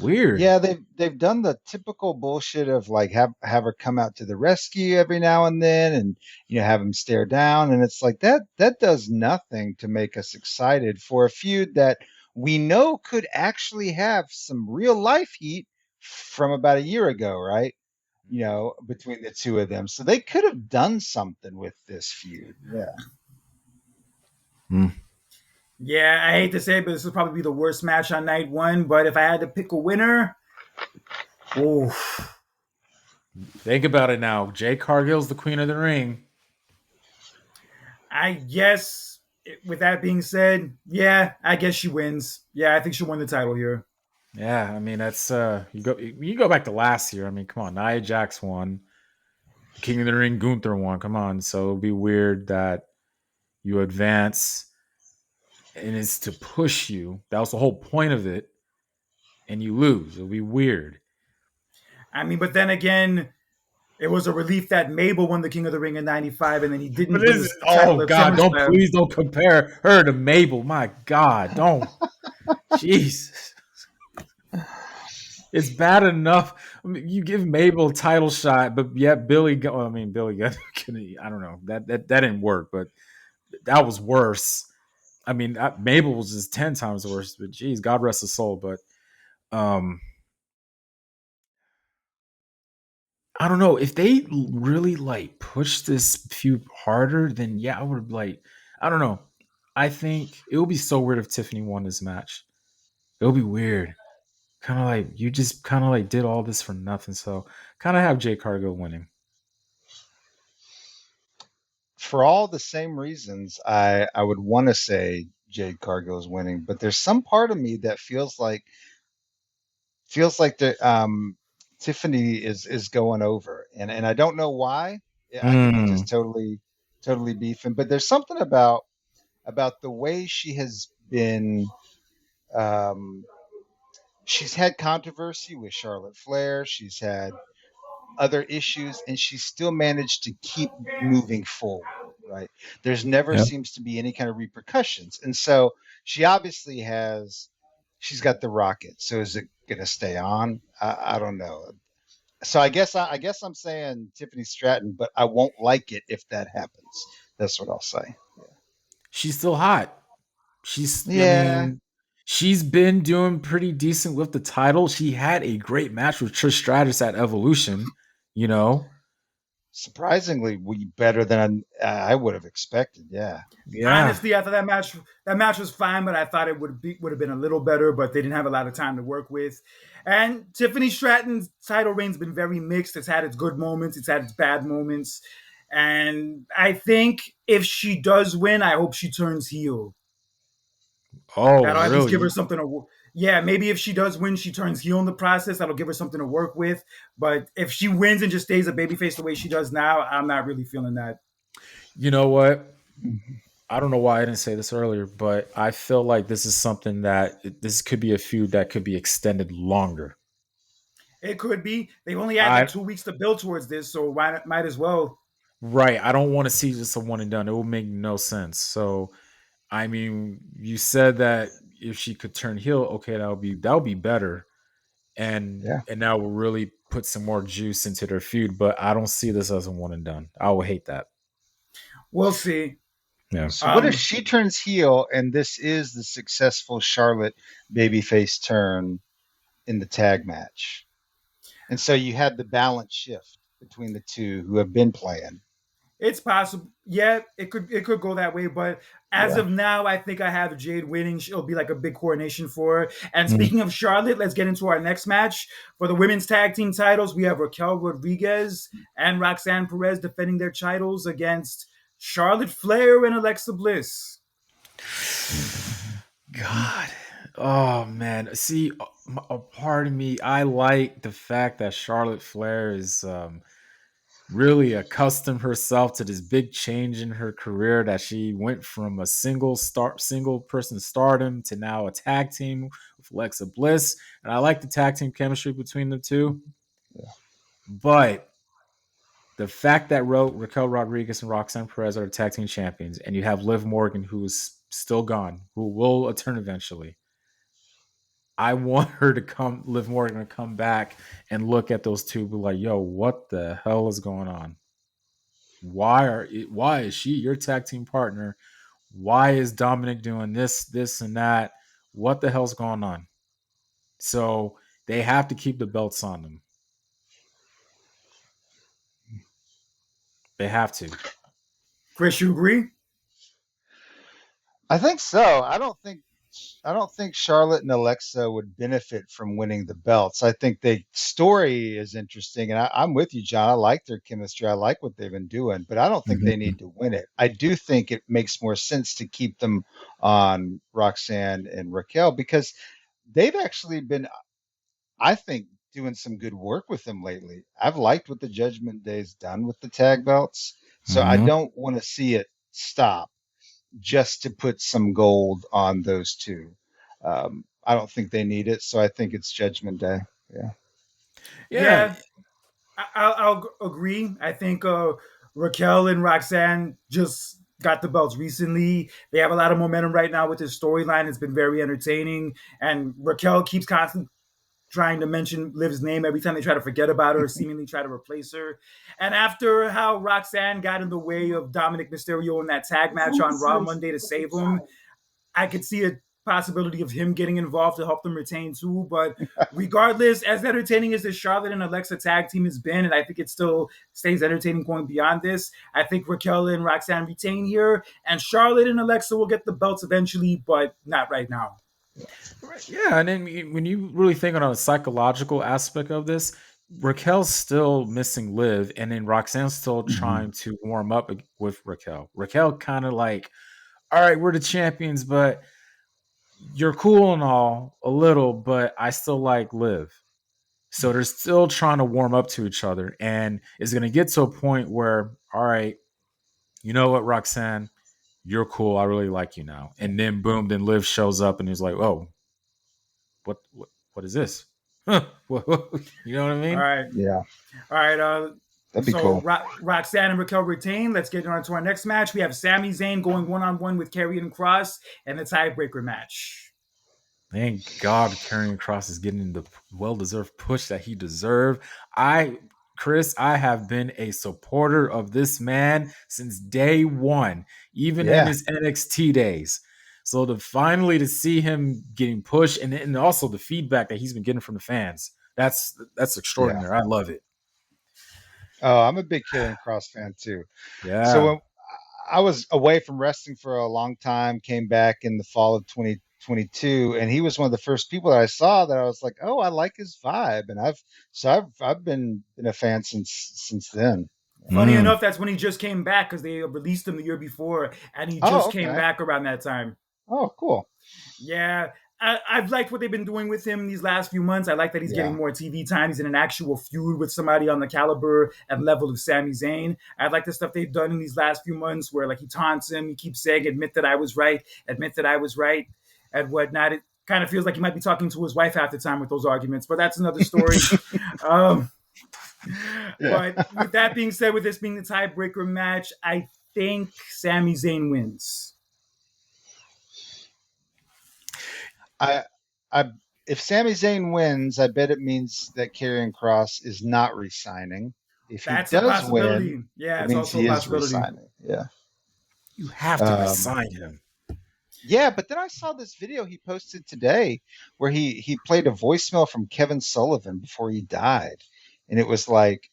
Weird. Yeah, they've done the typical bullshit of like have her come out to the rescue every now and then, and have him stare down, and it's like that does nothing to make us excited for a feud that we know could actually have some real life heat from about a year ago, right? Between the two of them, so they could have done something with this feud. Yeah. Hmm. Yeah, I hate to say it, but this will probably be the worst match on night one. But if I had to pick a winner, oh, Think about it now. Jade Cargill's the queen of the ring. I guess with that being said, yeah, I guess she wins. Yeah, I think she'll win the title here. Yeah, I mean that's you go back to last year. I mean, come on, Nia Jax won, King of the Ring Gunther won. Come on, so it'll be weird that you advance and it's to push you. That was the whole point of it, and you lose. It'll be weird. I mean, but then again, it was a relief that Mabel won the King of the Ring in '95, and then he But didn't win is the it? title Oh at God! Don't SummerSlam. please don't compare her to Mabel. My God, don't. Jesus. It's bad enough. I mean, you give Mabel a title shot, but yet Billy. I mean, Billy got. I don't know that didn't work, but that was worse. I mean, Mabel was just 10 times worse. But geez, God rest his soul. But um, I don't know if they really like push this feud harder. Then yeah, I would like. I don't know. I think it would be so weird if Tiffany won this match. It would be weird. Kind of like you just kind of like did all this for nothing. So kind of have Jay Cargill winning. For all the same reasons, I would want to say Jade Cargill is winning, but there's some part of me that feels like the Tiffany is going over, and I don't know why. Yeah, I could be Mm, just totally beefing, but there's something about the way she has been. Um, she's had controversy with Charlotte Flair. She's had other issues, and she still managed to keep moving forward, right? There's never yep. seems to be any kind of repercussions, and so she obviously she's got the rocket. So is it going to stay on? I don't know. So I guess I'm saying Tiffany Stratton, but I won't like it if that happens. That's what I'll say. She's still hot. She's, I Yeah. mean, she's been doing pretty decent with the title. She had a great match with Trish Stratus at Evolution, you know? Surprisingly, we better than I would have expected. Yeah. Yeah. Honestly, I thought that match was fine, but I thought it would have been a little better, but they didn't have a lot of time to work with. And Tiffany Stratton's title reign's been very mixed. It's had its good moments, it's had its bad moments. And I think if she does win, I hope she turns heel. Oh, That'll at least give her really? something to. Yeah, maybe if she does win, she turns heel in the process. That'll give her something to work with. But if she wins and just stays a babyface the way she does now, I'm not really feeling that. You know what? Mhm. I don't know why I didn't say this earlier, but I feel like this is something this could be a feud that could be extended longer. It could be. They've only had like I 2 weeks to build towards this, so why not, might as well. Right. I don't want to see just a one and done. It will make no sense. So I mean, you said that if she could turn heel, okay, that would be better, Yeah. and that will really put some more juice into their feud. But I don't see this as a one and done. I would hate that. We'll see. Yeah. So what if Um, she turns heel and this is the successful Charlotte babyface turn in the tag match? And so you had the balance shift between the two who have been playing. it's possible. Yeah, it could go that way, but as Yeah. of now, I think I have Jade winning. She'll be like a big coronation for her. And Mm. speaking of Charlotte, let's get into our next match for the women's tag team titles. We have Raquel Rodriguez and Roxanne Perez defending their titles against Charlotte Flair and Alexa Bliss. God. Oh man. See, a part of me, I like the fact that Charlotte Flair is really accustom herself to this big change in her career that she went from a single person stardom to now a tag team with Alexa Bliss. And I like the tag team chemistry between the two. Yeah. But the fact that Raquel Rodriguez and Roxanne Perez are the tag team champions, and you have Liv Morgan, who's still gone, who will return eventually. I want her to come, Liv Morgan, to come back and look at those two, be like, "Yo, what the hell is going on? Why is she your tag team partner? Why is Dominic doing this, and that? What the hell's going on?" So they have to keep the belts on them. They have to. Chris, you agree? I think so. I don't think Charlotte and Alexa would benefit from winning the belts. I think the story is interesting, and I'm with you, John. I like their chemistry. I like what they've been doing, but I don't think they Mhm. need to win it. I do think it makes more sense to keep them on Roxanne and Raquel because they've actually been, I think, doing some good work with them lately. I've liked what the Judgment Day's done with the tag belts, so I Mhm. don't want to see it stop just to put some gold on those two. I don't think they need it, so I think it's Judgment Day. Yeah. Yeah. Yeah, I'll agree. I think Raquel and Roxanne just got the belts recently. They have a lot of momentum right now with this storyline. It's been very entertaining, and Raquel keeps constantly trying to mention Liv's name every time they try to forget about her, or seemingly try to replace her. And after how Roxanne got in the way of Dominic Mysterio in that tag match on Raw Monday to save him, I could see a possibility of him getting involved to help them retain too. But regardless, as entertaining as the Charlotte and Alexa tag team has been, and I think it still stays entertaining going beyond this, I think Raquel and Roxanne retain here, and Charlotte and Alexa will get the belts eventually, but not right now. Right. Yeah, and then when you really think on a psychological aspect of this, Raquel's still missing Liv, and then Roxanne's still Mhm. trying to warm up with Raquel. Raquel kind of like, all right, we're the champions, but you're cool and all a little, but I still like Liv. So they're still trying to warm up to each other, and it's going to get to a point where, all right, you know what, Roxanne, you're cool. I really like you now. And then boom, then Liv shows up and he's like, oh, what is this? Huh, you know what I All mean? right. Yeah, All right. that'd be So cool. Roxanne and Raquel retain. Let's get on to our next match. We have Sami Zayn going one-on-one with Karrion Kross and the tiebreaker match. Thank God Karrion Cross is getting the well-deserved push that he deserved. I, Chris, I have been a supporter of this man since day one, even in Yeah, his NXT days. So to finally to see him getting pushed and also the feedback that he's been getting from the fans, that's yeah. extraordinary. I love it. Oh, I'm a big Killian Cross fan too. So Yeah. I was away from wrestling for a long time, came back in the fall of 2022, and he was one of the first people that I saw that I was like, "Oh, I like his vibe." And I've been a fan since then. Funny Mm. enough, that's when he just came back because they released him the year before, and he Oh, just came okay. back around that time. Oh, cool. Yeah, I've liked what they've been doing with him these last few months. I like that he's getting Yeah. more TV time. He's in an actual feud with somebody on the caliber and level of Sami Zayn. I like the stuff they've done in these last few months where like he taunts him, he keeps saying, admit that I was right, admit that I was right, and whatnot. It kind of feels like he might be talking to his wife half the time with those arguments, but that's another story. Um, Yeah. but with that being said, with this being the tiebreaker match, I think Sami Zayn wins. I I if Sami Zayn wins, I bet it means that Karrion Cross is not re-signing. If he That's a does win, possibility. Yeah, it it's means also a he is possibility. re-signing. Yeah. You have to Um, resign him. yeah, but then I saw this video he posted today where he played a voicemail from Kevin Sullivan before he died, and it was like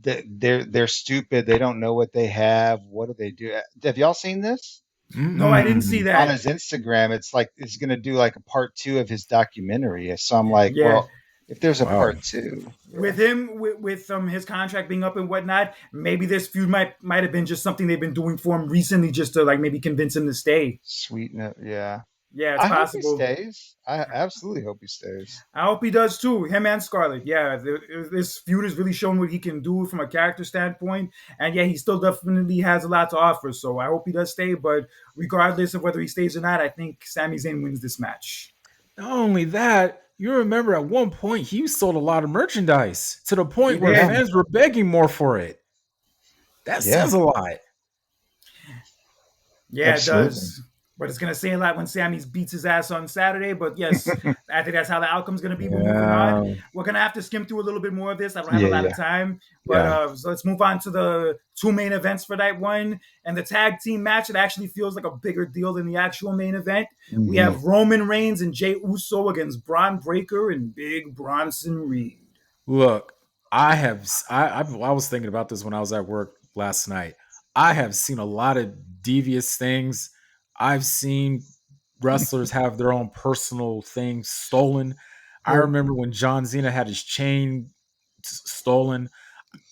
they're stupid. They don't know what they have. What do they do? Have y'all seen this? No, I didn't see Mm-mm. On that. his Instagram, it's like he's going to do like a part two of his documentary. So I'm like, Yeah, well, if there's a Wow. part two, yeah, with him, with his contract being up and whatnot, maybe this feud might have been just something they've been doing for him recently, just to like maybe convince him to stay. sweeten it, yeah. Yeah, it's I hope he possible. stays. I absolutely hope he stays. I hope he does too. Him and Scarlett. Yeah, this feud has really shown what he can do from a character standpoint, and yeah, he still definitely has a lot to offer. So I hope he does stay. But regardless of whether he stays or not, I think Sami Zayn wins this match. Not only that, you remember at one point he sold a lot of merchandise to the He point where Yeah, did. fans were begging more for it. That yeah, says a lot. Yeah, it absolutely. does. But it's gonna say a lot when Sammy beats his ass on Saturday. But yes, I think that's how the outcome's gonna be. We're moving on. Yeah, We're gonna have to skim through a little bit more of this. I don't have a Yeah, lot of yeah. time. But yeah. so let's move on to the two main events for night one. And the tag team match, it actually feels like a bigger deal than the actual main event. We Hmm. have Roman Reigns and Jey Uso against Braun Breaker and Big Bronson Reed. Look, I was thinking about this when I was at work last night. I have seen a lot of devious things. I've seen wrestlers have their own personal things stolen. I Yep. remember when John Cena had his chain stolen.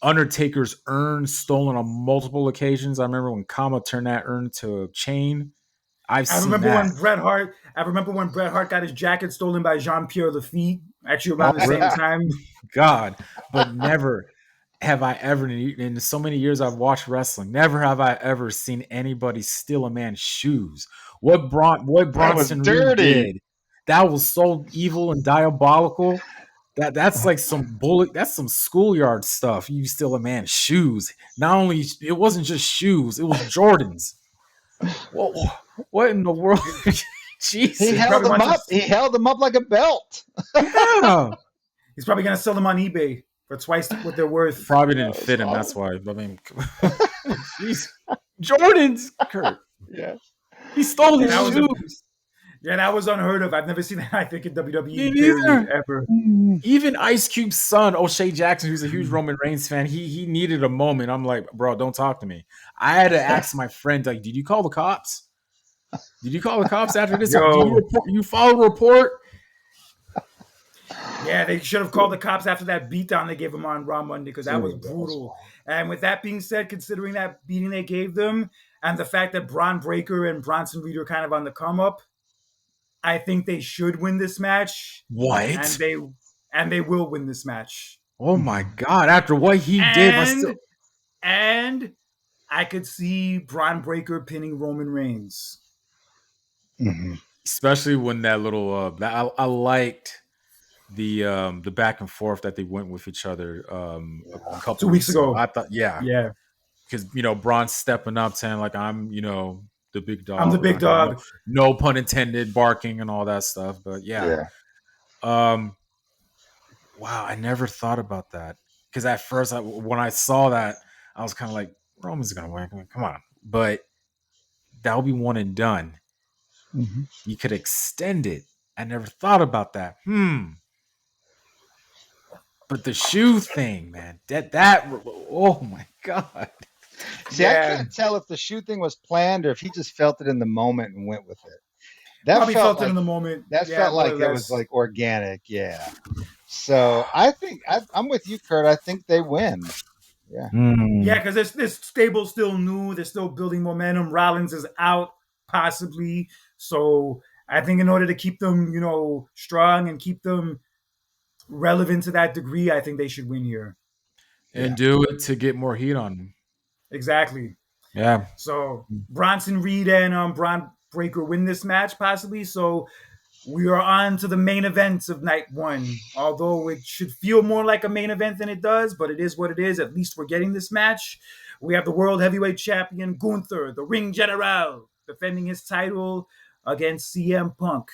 Undertaker's urn stolen on multiple occasions. I remember when Kama turned that urn to a chain. I've I seen remember that. when Bret Hart. I remember when Bret Hart got his jacket stolen by Jean Pierre Lafitte. Actually, Oh around the same yeah. time. God, but never have I ever, in so many years I've watched wrestling, never have I ever seen anybody steal a man's shoes. What That was Bronson Reed dirty. did, that was so evil and diabolical. That's like some bullet. That's some schoolyard stuff. You steal a man's shoes. Not only it wasn't just shoes, it was Jordans. What? What in the world? He Jesus. He held probably them wants to. up. He held them up like a belt. Yeah. He's probably gonna sell them on eBay for twice what they're worth. Probably That didn't was fit him. That's awesome. why. I mean, jeez. Jordan's Kurt. Yeah. He stole Yeah, his that was a. shoes. Yeah, that was unheard of. I've never seen that. I think in Me WWE. Period. neither. Ever. Even Ice Cube's son, O'Shea Jackson, who's a huge Roman Reigns fan, he needed a moment. I'm like, bro, don't talk to me. I had to ask my friend, like, did you call the cops? Did you call the cops after this? Did you Yo. report? You follow the report? Yeah, they should have called the cops after that beatdown they gave him on Raw Monday because that was Dude, that was brutal. wild. And with that being said, considering that beating they gave them and the fact that Braun Breaker and Bronson Reed are kind of on the come up, I think they should win this match, and What? they will win this match. Oh my Mhm. God! After what he did, I still. And I could see Braun Breaker pinning Roman Reigns. Mhm. Especially when that little, I liked the back and forth that they went with each other a Yeah. couple 2 weeks weeks ago. ago. I thought, yeah, Yeah, because Braun's stepping up, saying like I'm the big I'm the dog. big No, dog. no pun intended, barking and all that stuff. But yeah, Yeah. um, wow, I never thought about that because at first, when I saw that, I was kind of like Roman's gonna win. Come on, but that'll be one and done. Mhm. You could extend it. I never thought about that. But the shoe thing, man, that oh my God. See, I Yeah, can't tell if the shoe thing was planned or if he just felt it in the moment and went with it. That probably felt felt it like in the moment. that Yeah, felt more or like it was less. like organic. Yeah. So I think I'm with you, Kurt. I think they win. Yeah. Yeah, Hmm. because this stable's still new. They're still building momentum. Rollins is out, possibly. So I think in order to keep them, strong and keep them relevant to that degree, I think they should win here. And Yeah. do it to get more heat on him. Exactly. Yeah. So Bronson Reed and Braun Breaker win this match, possibly. So we are on to the main events of night one. Although it should feel more like a main event than it does, but it is what it is. At least we're getting this match. We have the World Heavyweight Champion Gunther, the Ring General, defending his title against CM Punk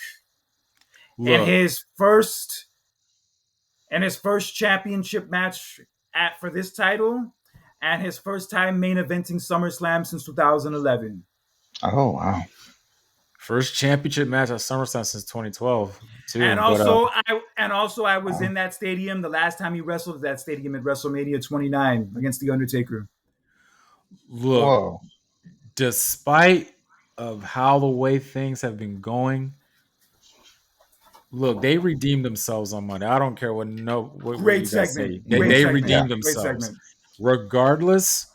in Look, his first championship match for this title, and his first time main eventing SummerSlam since 2011. Oh wow. first championship match at SummerSlam since 2012 And too. But I was Wow. in that stadium the last time he wrestled at that stadium at WrestleMania 29 against The Undertaker. look, Whoa. despite of how the way things have been going, look, they redeemed themselves on Monday. I don't care what Great you guys segment. say. They Great they Hmm. segment. Yeah. redeemed Great themselves. segment. Regardless,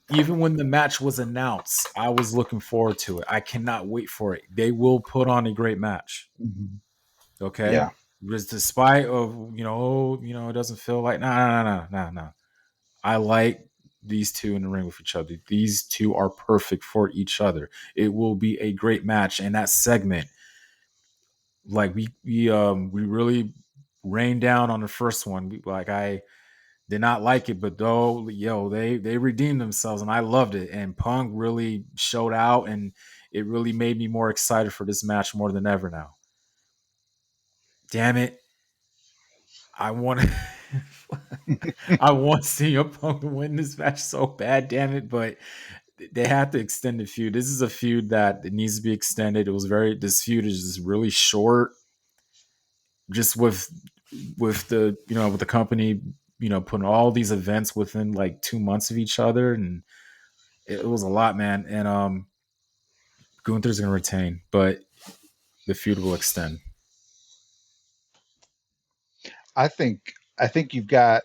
even when the match was announced, I was looking forward to it. I cannot wait for it. They will put on a great match. Mhm. Okay. Yeah. Because despite of it doesn't feel like nah. I like these two in the ring with each other. These two are perfect for each other. It will be a great match. And that segment, like we really rained down on the first one. Like I did not like it, but though they redeemed themselves and I loved it. And Punk really showed out, and it really made me more excited for this match more than ever now. Damn it. I want I want CM Punk to win this match so bad, damn it, but they have to extend the feud. This is a feud that it needs to be extended. This feud is just really short, just with the company, putting all these events within like 2 months of each other, and it was a lot, man. And Gunther's gonna retain, but the feud will extend. I think you've got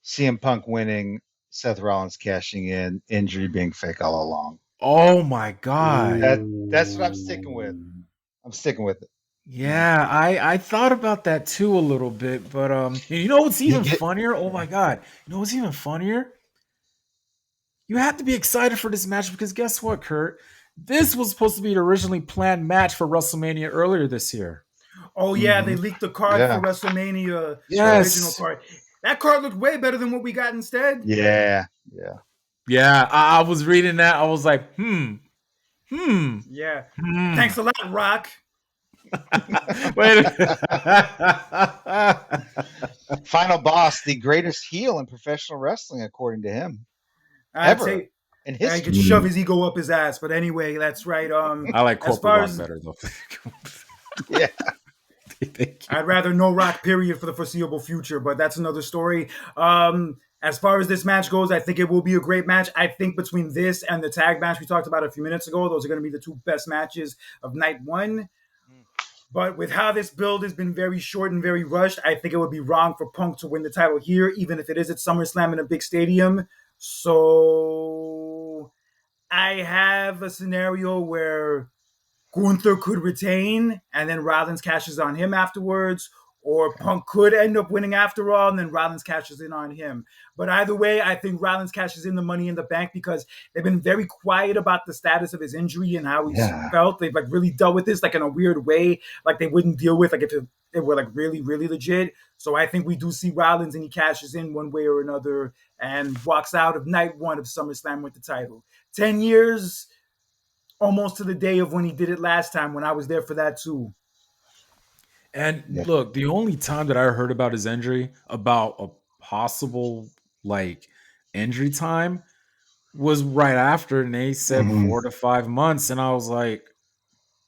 CM Punk winning, Seth Rollins cashing in, injury being fake all along. Oh my god. That's what I'm sticking with. Ooh. I'm sticking with it. Yeah. Yeah, I thought about that too a little bit, but you know what's You even get funnier? Oh my god. You know what's even funnier? You have to be excited for this match because guess what, Kurt? This was supposed to be the originally planned match for WrestleMania earlier this year. Oh yeah, they hmm leaked the card for Yeah, WrestleMania, that's the right. original Yes. card. That card looked way better than what we got instead. Yeah, yeah. Yeah, I was reading that. I was like, hmm. Yeah. Hmm. Thanks a lot, Rock. Wait. Final boss, the greatest heel in professional wrestling, according to him, I'd ever say in I could history. shove his ego up his ass, but anyway, that's right. I like As Corporate far Rock as better though. Yeah, Thank you. I'd rather no Rock period for the foreseeable future, but that's another story. As far as this match goes, I think it will be a great match. I think between this and the tag match we talked about a few minutes ago, those are going to be the two best matches of night one. But with how this build has been very short and very rushed, I think it would be wrong for Punk to win the title here, even if it is at SummerSlam in a big stadium. So I have a scenario where Gunther could retain and then Rollins cashes on him afterwards, or okay. Punk could end up winning after all and then Rollins cashes in on him. But either way, I think Rollins cashes in the money in the bank because they've been very quiet about the status of his injury and how he's Yeah, felt. They've like really dealt with this like in a weird way, like they wouldn't deal with like if it were like really, really legit. So I think we do see Rollins and he cashes in one way or another and walks out of night one of SummerSlam with the title. 10 years, almost to the day of when he did it last time when I was there for that too. yeah. And look, the only time that I heard about his injury, about a possible like injury time, was right after, and they said hmm 4 to 5 months, and I was like,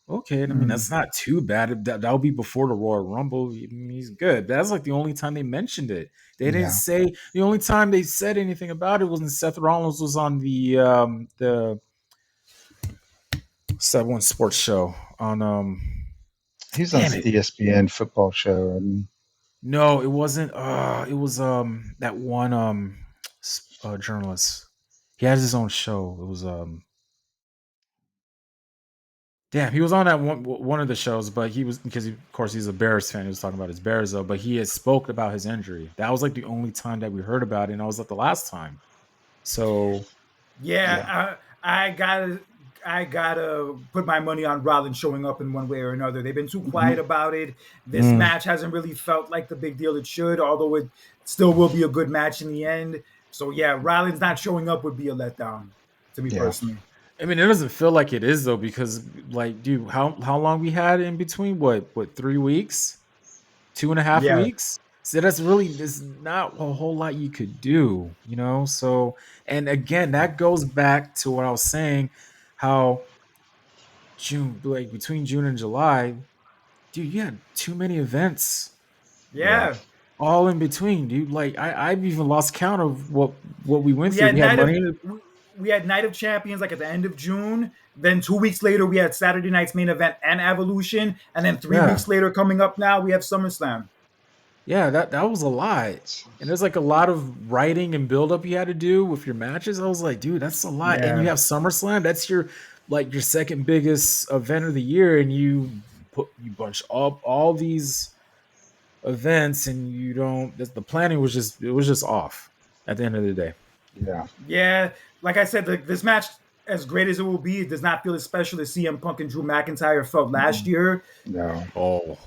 okay. I mean, Mm. that's not too bad. That'll be before the Royal Rumble. I mean, he's good. That's like the only time they mentioned it. They didn't Yeah. say the only time they said anything about it was when Seth Rollins was on the what's that one sports show on He's on damn this it. ESPN football show, and No, it wasn't. It was that one journalist. He has his own show. It was damn. He was on that one of the shows, but he was because of course he's a Bears fan. He was talking about his Bears though, but he had spoke about his injury. That was like the only time that we heard about it, and I was at the last time. So yeah. Yeah, I gotta put my money on Rollins showing up in one way or another. They've been too quiet hmm about it. This mm, match hasn't really felt like the big deal it should, although it still will be a good match in the end. So yeah, Rollins not showing up would be a letdown to me Yeah. personally. I mean, it doesn't feel like it is though because like, dude, how long we had in between? What 3 weeks? 2.5 Yeah, weeks. So there's not a whole lot you could do, you know? So, and again, that goes back to what I was saying, how June, like between June and July, dude, you had too many events Yeah. yeah. all in between, dude. Like I've even lost count of what we went We through. had We had night of money. we had Night of Champions like at the end of June. Then 2 weeks later we had Saturday night's main event and Evolution, and then three Yeah. weeks later coming up now we have SummerSlam. Yeah, that was a lot. And there's like a lot of writing and buildup you had to do with your matches. I was like, dude, that's a lot. And you Yeah. have SummerSlam. That's your like your second biggest event of the year, and you bunch up all these events, and you don't. The planning was just off at the end of the day. Yeah. Yeah, like I said, this match, as great as it will be, it does not feel as special as CM Punk and Drew McIntyre felt last year. No. Oh,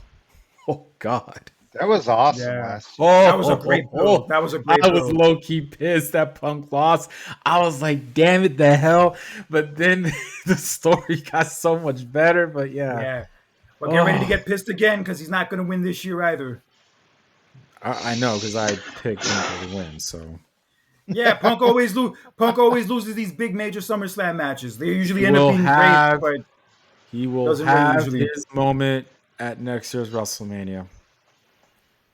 oh God. That was awesome Yeah, last year. that was a great build. Oh, That was a great I was build. low key pissed that Punk lost. I was like, damn it, the hell. But then the story got so much better. But yeah. Yeah, but get ready to Oh, get pissed again because he's not going to win this year either. I know because I picked Gunther to win. So Yeah, Punk always loses these big major SummerSlam matches. They he usually end up will being great, have but he will doesn't win have usually. his moment at next year's WrestleMania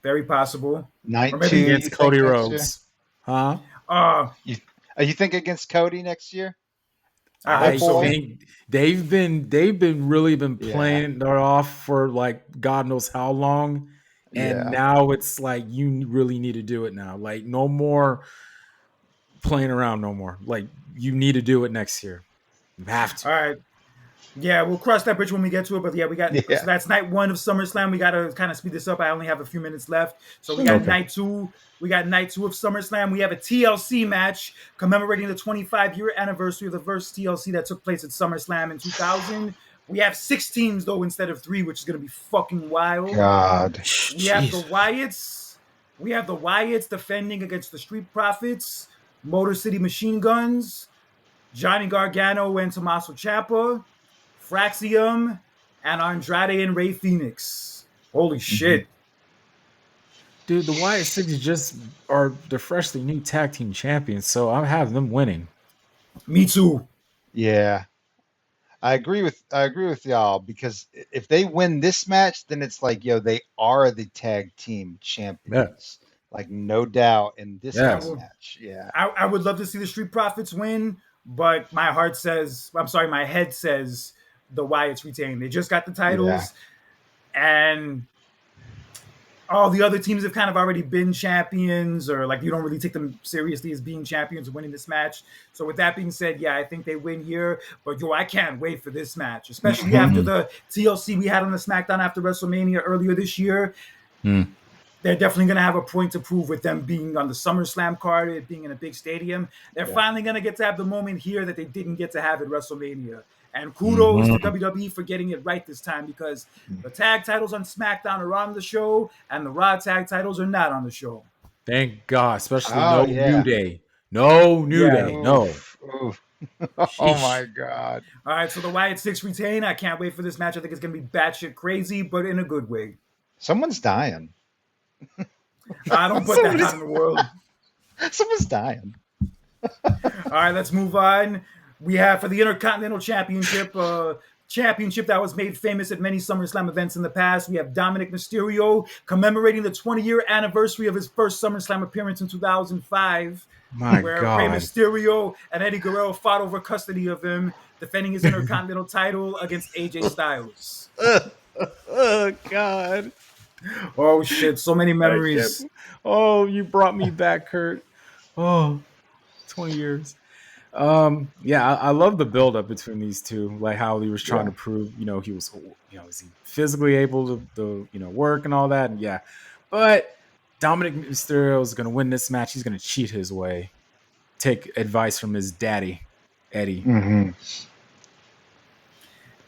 Very possible, Night or two, maybe you against think Cody next year? Rhodes. Huh? uh, You you think against Cody next year? I hope I so. Hopefully. think they've been really been Yeah. playing it off for like God knows how long, and Yeah. now it's like you really need to do it now. Like no more playing around, no more. Like you need to do it next year. You have to. All right. Yeah, we'll cross that bridge when we get to it. But yeah, we got so Yeah. that's night one of SummerSlam. We got to kind of speed this up. I only have a few minutes left, so we got Okay. night two. We got night two of SummerSlam. We have a TLC match commemorating the 25-year anniversary of the first TLC that took place at SummerSlam in 2000. We have 6 teams though instead of 3, which is going to be fucking wild. God. We have the Jeez. Wyatts. We have the Wyatts defending against the Street Profits, Motor City Machine Guns, Johnny Gargano and Tommaso Ciampa, Fraxium, and Andrade and Ray Phoenix. Holy Mhm. shit. Dude, the Wyatt Six just are the freshly new tag team champions, so I have them winning. Me too. Yeah. I agree with y'all because if they win this match, then it's like, yo, they are the tag team Yeah. champions. Like no doubt in this I Yes. next would, match. Yeah. I would love to see the Street Profits win, but my heart says, I'm sorry, my head says the Wyatts retain. They just got the Yeah. titles, and all the other teams have kind of already been champions, or like you don't really take them seriously as being champions winning this match. So with that being said, yeah, I think they win here. But yo, I can't wait for this match, especially after Mhm. the TLC we had on the SmackDown after WrestleMania earlier this year. Hmm. They're definitely going to have a point to prove with them being on the SummerSlam card, it being in a big stadium. They're Yeah. finally going to get to have the moment here that they didn't get to have at WrestleMania. And kudos to Mhm. WWE for getting it right this time because the tag titles on SmackDown are on the show and the Raw tag titles are not on the show. Thank God, especially Oh no New yeah. Day. No New Yeah. Day. No. Oof. Oof. Oh Sheesh. my God. All right, so the Wyatt Six retain. I can't wait for this match. I think it's going to be batshit crazy, but in a good way. Someone's dying. I don't put that out in the world. Someone's dying. All right, let's move on. We have for the Intercontinental Championship, championship that was made famous at many SummerSlam events in the past. We have Dominic Mysterio commemorating the 20-year anniversary of his first SummerSlam appearance in 2005, My where Rey God. Mysterio and Eddie Guerrero fought over custody of him, defending his Intercontinental title against AJ Styles. Oh God. Oh shit, so many I can't. memories. Oh, you brought me back, Kurt. Oh, 20 years. Yeah, I love the build up between these two, like how he was trying Yeah. to prove, he was, is he physically able to work and all that. And yeah, but Dominic Mysterio is going to win this match. He's going to cheat his way, take advice from his daddy, Eddie. Hmm.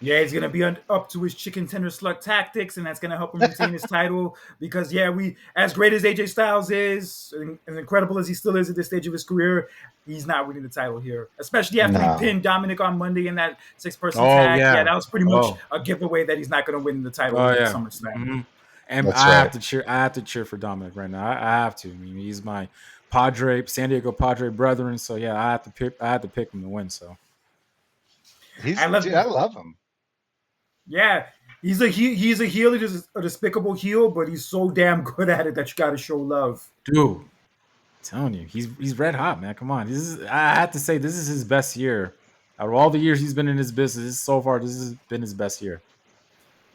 Yeah, he's gonna be up to his chicken tender slut tactics, and that's gonna help him retain his title. Because yeah, we as great as AJ Styles is, and as incredible as he still is at this stage of his career, he's not winning the title here. Especially after he No. pinned Dominic on Monday in that 6-person Oh tag. Yeah, yeah. that was pretty much Oh, a giveaway that he's not gonna win the title oh here at yeah. SummerSlam. Mhm. And That's I have right. to cheer. I have to cheer for Dominic right now. I have to. I mean, he's my Padre, San Diego Padre brethren. So yeah, I have to pick. I had to pick him to win. So He's I love, dude, I love him. yeah, he's a heel. He's a despicable heel, but he's so damn good at it that you got to show love. dude, I'm telling you, he's red hot, man. Come on, I have to say this is his best year. Out of all the years he's been in his business so far, this has been his best year.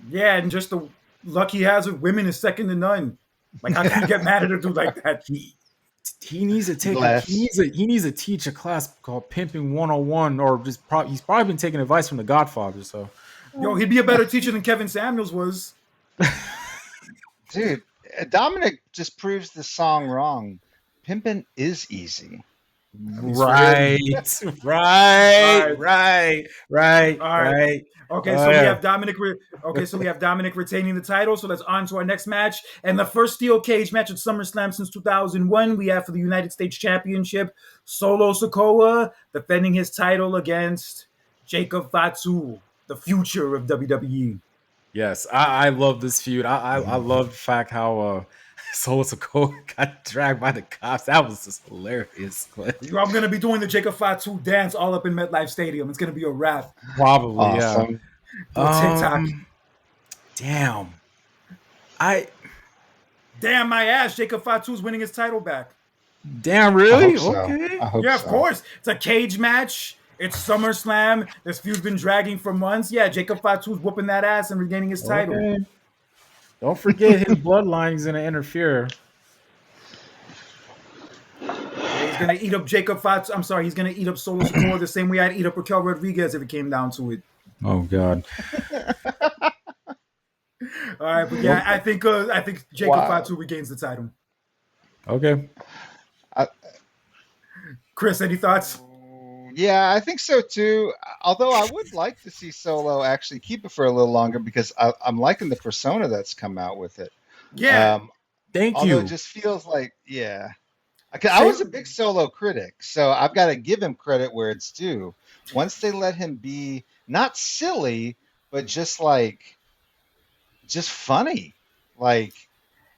Yeah, and just the luck he has with women is second to none. Like, how can you get mad at a dude like that? he he needs to take a Bless. he needs to teach a class called Pimping 101, or just he's probably been taking advice from the Godfather. So Yo, he'd be a better teacher than Kevin Samuels was. Dude, Dominic just proves the song wrong. Pimpin' is easy. At least for him. All right. All right. right. Okay, Oh so we yeah. have Dominic. Okay, so we have Dominic retaining the title. So let's on to our next match, and the first steel cage match at SummerSlam since 2001. We have for the United States Championship, Solo Sikoa defending his title against Jacob Fatu, the future of WWE. Yes, I love this feud. I love the fact how Solo Sikoa got dragged by the cops. That was just hilarious. But I'm gonna be doing the Jacob Fatu dance all up in MetLife Stadium. It's gonna be a wrap. probably, yeah. Awesome. Do a TikTok. Damn. I Damn my ass! Jacob Fatu's winning his title back. damn I really? hope so. Okay. I hope Yeah, of so. course. It's a cage match. It's SummerSlam. This feud's been dragging for months. Yeah, Jacob Fatu's whooping that ass and regaining his title. Okay. Don't forget his bloodline's gonna interfere. Yeah, he's gonna eat up Jacob Fatu. I'm sorry, he's gonna eat up Solo Sikoa the same way I'd eat up Raquel Rodriguez if it came down to it. Oh god. All right, but yeah, I think Jacob Wow. Fatu regains the title. Okay. Chris, any thoughts? Yeah, I think so too. Although I would like to see Solo actually keep it for a little longer because I'm liking the persona that's come out with it. Yeah, Thank Although you. it just feels like, yeah. I was a big Solo critic, so I've got to give him credit where it's due. Once they let him be not silly, but just funny, like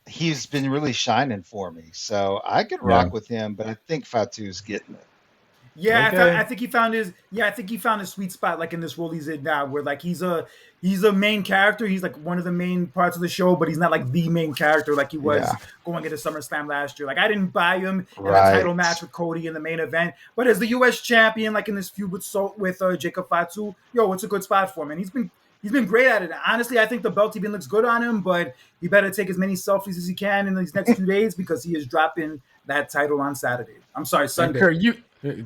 he's been really shining for me. So I could rock with him, but I think Fatu's getting it. yeah. Okay. I think he found his. Yeah, I think he found his sweet spot, like in this role he's in now, where like he's a main character. He's like one of the main parts of the show, but he's not like the main character like he was Yeah. going into SummerSlam last year. Like I didn't buy him in the Right. title match with Cody in the main event, but as the U.S. champion, like in this feud with Jacob Fatu, yo, it's a good spot for him, and he's been great at it. Honestly, I think the belt even looks good on him, but he better take as many selfies as he can in these next few days because he is dropping that title on Saturday. I'm sorry, And Sunday.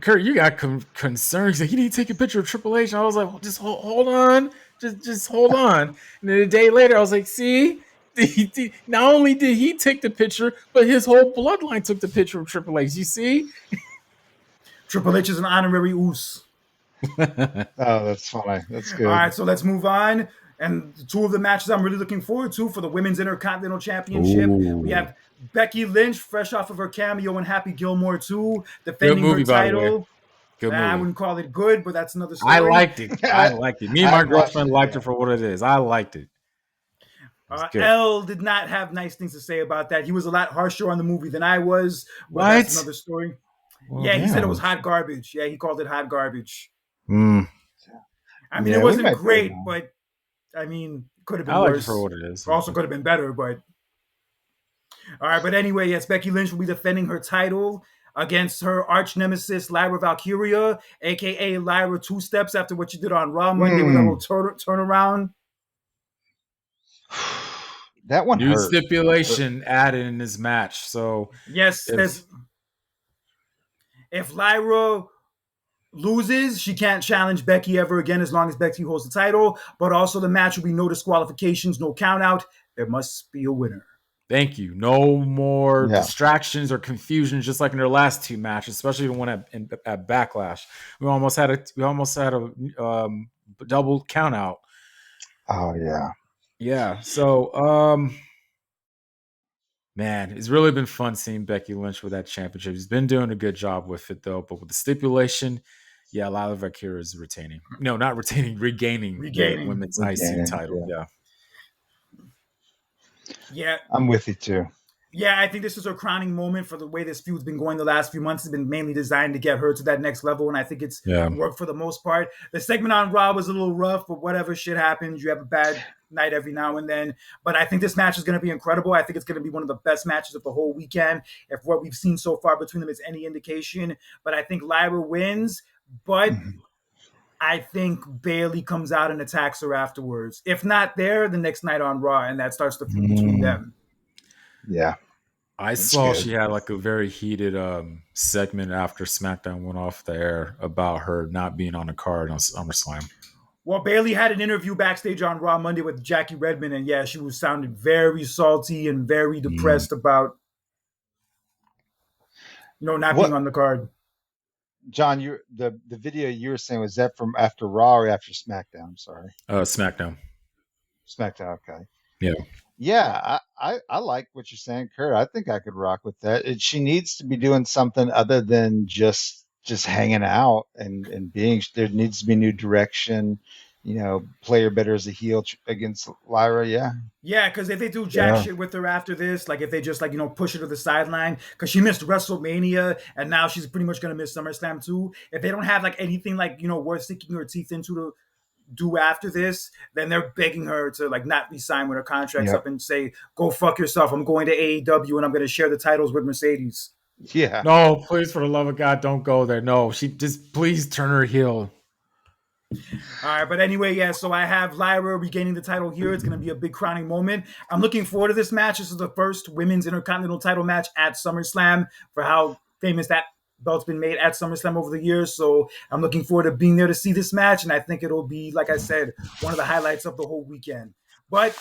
Kurt, you got concerns. Like, you need to take a picture of Triple H. And I was like, well, just hold on, just hold on. And then a day later, I was like, see, not only did he take the picture, but his whole bloodline took the picture of Triple H. You see? Triple H is an honorary oos. Oh, that's funny. That's good. All right, so let's move on. And two of the matches I'm really looking forward to for the Women's Intercontinental Championship. Ooh. We have Becky Lynch, fresh off of her cameo in Happy Gilmore 2, Good defending movie, her by the way. title. Good I movie. wouldn't call it good, but that's another story. I liked it. I liked it. Me and my I've watched girlfriend it, liked yeah. it for what it is. I liked it. It's good. L did not have nice things to say about that. He was a lot harsher on the movie than I was, but What? that's another story. Well, Yeah, he said it damn. was hot garbage. Yeah, he called it hot garbage. Mm, I mean, Yeah, it we wasn't might be great, wrong. but I mean, could have I been like it worse. for what it is. Also could have been better, but all right. But anyway, yes, Becky Lynch will be defending her title against her arch nemesis Lyra Valkyria, aka Lyra Two Steps, after what you did on Raw Monday with a little turnaround. That one New hurt. stipulation added in this match. So Yes, if if Lyra loses, she can't challenge Becky ever again as long as Becky holds the title. But also, the match will be no disqualifications, no count out. There must be a winner. thank you. No more Yeah. distractions or confusion, just like in their last two matches, especially the one at Backlash. We almost had a double count out. Oh yeah. Yeah. So man, it's really been fun seeing Becky Lynch with that championship. She's been doing a good job with it though, but with the stipulation, yeah, Lila Valkyria is retaining. No, not retaining, regaining the women's Regaining, IC title. yeah. Yeah, I'm with you too. yeah, I think this is her crowning moment for the way this feud's been going the last few months. It's been mainly designed to get her to that next level, and I think it's worked for the most part. The segment on Raw was a little rough, but whatever, shit happens. You have a bad night every now and then. But I think this match is going to be incredible. I think it's going to be one of the best matches of the whole weekend, if what we've seen so far between them is any indication. But I think Lyra wins, but I think Bayley comes out and attacks her afterwards. If not there, the next night on Raw, and that starts the feud between them. Yeah, I that's saw good. she had like a very heated segment after SmackDown went off the air about her not being on the card on SummerSlam. Well, Bailey had an interview backstage on Raw Monday with Jackie Redmond, and yeah, she was sounded very salty and very Mm. depressed about not being What, on the card. John? You the video you were saying, was that from after Raw or after SmackDown? I'm sorry, SmackDown. SmackDown. Okay. Yeah. Yeah, I like what you're saying, Kurt. I think I could rock with that. She needs to be doing something other than just hanging out and being. There needs to be new direction. Play her better as a heel against Lyra. Yeah, Yeah, because if they do jack yeah, shit with her after this, like if they just like push her to the sideline, because she missed WrestleMania and now she's pretty much gonna miss SummerSlam too. If they don't have like anything like worth sticking her teeth into to do after this, then they're begging her to like not be signed when her contract's yep, up and say, "Go fuck yourself. I'm going to AEW and I'm going to share the titles with Mercedes." yeah. No, please, for the love of God, don't go there. No, she just please turn her heel. All right, but anyway, yeah. So I have Lyra regaining the title here. It's going to be a big crowning moment. I'm looking forward to this match. This is the first women's Intercontinental title match at SummerSlam for how famous that belt's been made at SummerSlam over the years. So I'm looking forward to being there to see this match, and I think it'll be, like I said, one of the highlights of the whole weekend. But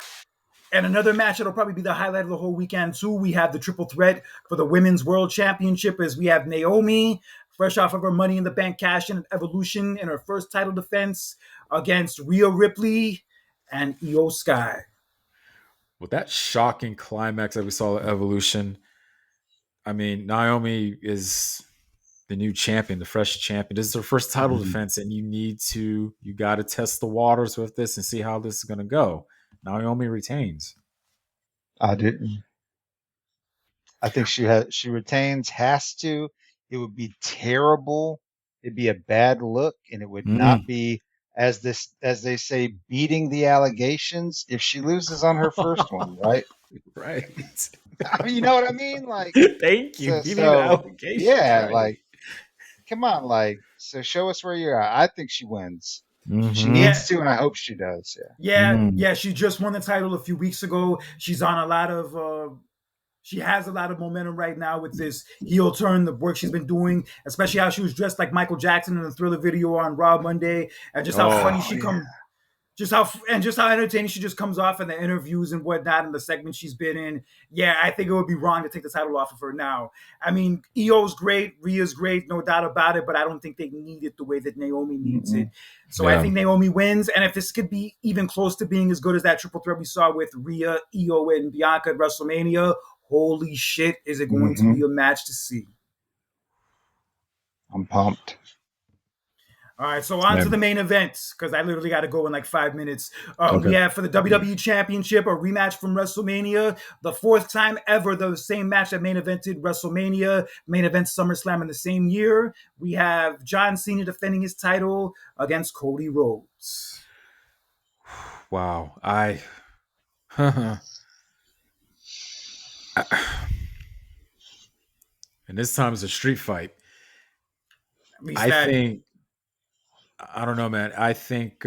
and another match that'll probably be the highlight of the whole weekend too. We have the triple threat for the Women's World Championship as we have Naomi, fresh off of her Money in the Bank cash in Evolution in her first title defense against Rhea Ripley and Io Sky. With that shocking climax that we saw at Evolution, I mean, Naomi is the new champion, the fresh champion. This is her first title Mhm. defense, and you got to test the waters with this and see how this is going to go. Naomi retains. I didn't. I think she retains, has to. It would be terrible. It'd be a bad look, and it would not Mm. be as they say, beating the allegations if she loses on her first one, right? Right. I mean, you know what I mean? Like, Thank you. so Give me the so allegations, yeah, right? like, come on, like, so show us where you're at. I think she wins. She Mm-hmm. Yeah, needs to, and I hope she does. Yeah. yeah, Mm. yeah. She just won the title a few weeks ago. She's on a lot of she has a lot of momentum right now with this heel turn, the work she's been doing, especially how she was dressed like Michael Jackson in the Thriller video on Raw Monday, and just how Oh, funny Oh she yeah. come, just how entertaining she just comes off in the interviews and whatnot and the segments she's been in. Yeah, I think it would be wrong to take the title off of her now. I mean, Io's great, Rhea's great, no doubt about it, but I don't think they need it the way that Naomi needs it. Mm-mm. So I yeah. think Naomi wins, and if this could be even close to being as good as that triple threat we saw with Rhea, Io, and Bianca at WrestleMania, holy shit, is it going to Mm-hmm. be a match to see? I'm pumped. All right, so on to the Same. main event because I literally got to go in like 5 minutes. We Okay. have for the WWE Championship a rematch from WrestleMania, the fourth time ever the same match that main evented WrestleMania, main event SummerSlam in the same year. We have John Cena defending his title against Cody Rhodes. Wow. And this time it's a street fight. At least I that think I don't know, man. I think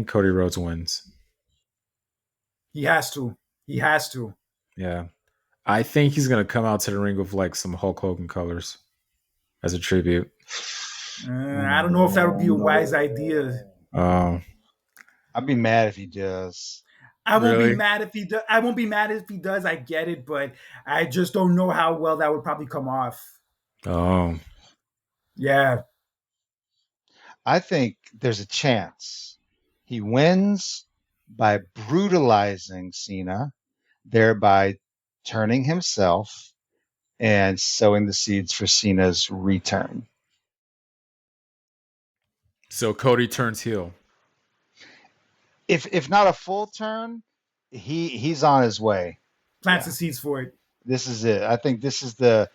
Cody Rhodes wins. he has to. He has to. Yeah. I think he's gonna come out to the ring with like some Hulk Hogan colors as a tribute. I don't know if that would be a wise idea. Um, I'd be mad if he does. I won't be really? mad if he does. I won't be mad if he does. I get it, but I just don't know how well that would probably come off. Oh, Yeah, I think there's a chance he wins by brutalizing Cena, thereby turning himself and sowing the seeds for Cena's return. so Cody turns heel. If not a full turn, he's on his way. plants Yeah, the seeds for it. this is it. I think this is the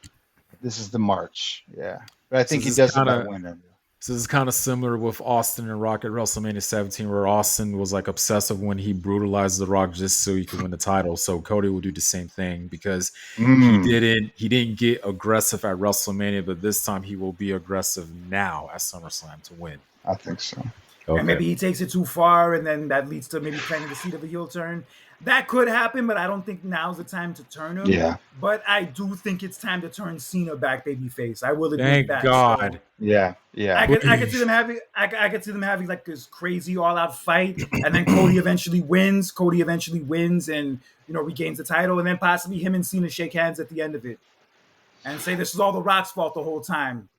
march. Yeah, but I So think this he is does it kind by of winning. so this is kind of similar with Austin and Rock at WrestleMania 17, where Austin was like obsessive when he brutalized The Rock just so he could win the title. So Cody will do the same thing because Mm, he didn't get aggressive at WrestleMania, but this time he will be aggressive now at SummerSlam to win. I think so. And Okay. maybe he takes it too far, and then that leads to maybe planting the seed of a heel turn. That could happen, but I don't think now's the time to turn him. Yeah, But I do think it's time to turn Cena back babyface. I will admit Thank that still. God. yeah, yeah. I could see them Please. having I could see them having like this crazy all out fight, and then Cody eventually wins. Cody eventually wins, and regains the title, and then possibly him and Cena shake hands at the end of it and say this is all the Rock's fault the whole time.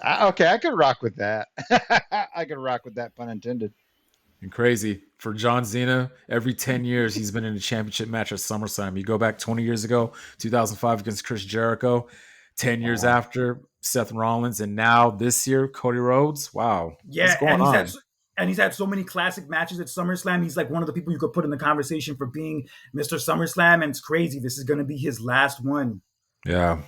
Okay, I could rock with that. I could rock with that, pun intended. And crazy. For John Cena, every 10 years he's been in a championship match at SummerSlam. You go back 20 years ago, 2005 against Chris Jericho, 10 years Wow. after Seth Rollins, and now this year, Cody Rhodes. Wow. What's Yeah, going on? and he's had so many classic matches at SummerSlam. He's like one of the people you could put in the conversation for being Mr. SummerSlam, and it's crazy. This is going to be his last one. Yeah.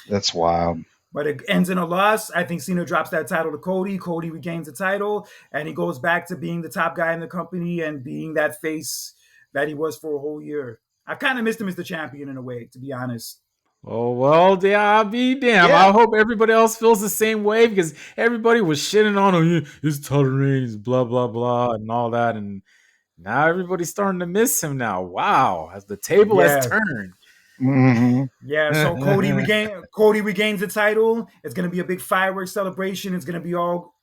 That's wild. But it ends in a loss. I think Cena drops that title to Cody. Cody regains the title, and he goes back to being the top guy in the company and being that face that he was for a whole year. I kind of missed him as the champion in a way, to be honest. Oh, well, yeah, I'll be damn. I Yeah. hope everybody else feels the same way because everybody was shitting on him. His title reign is blah, blah, blah, and all that. And now everybody's starting to miss him now. Wow. As the table has Yeah, turned. Hmm. yeah. So Cody regains the title. It's gonna be a big fireworks celebration. It's gonna be all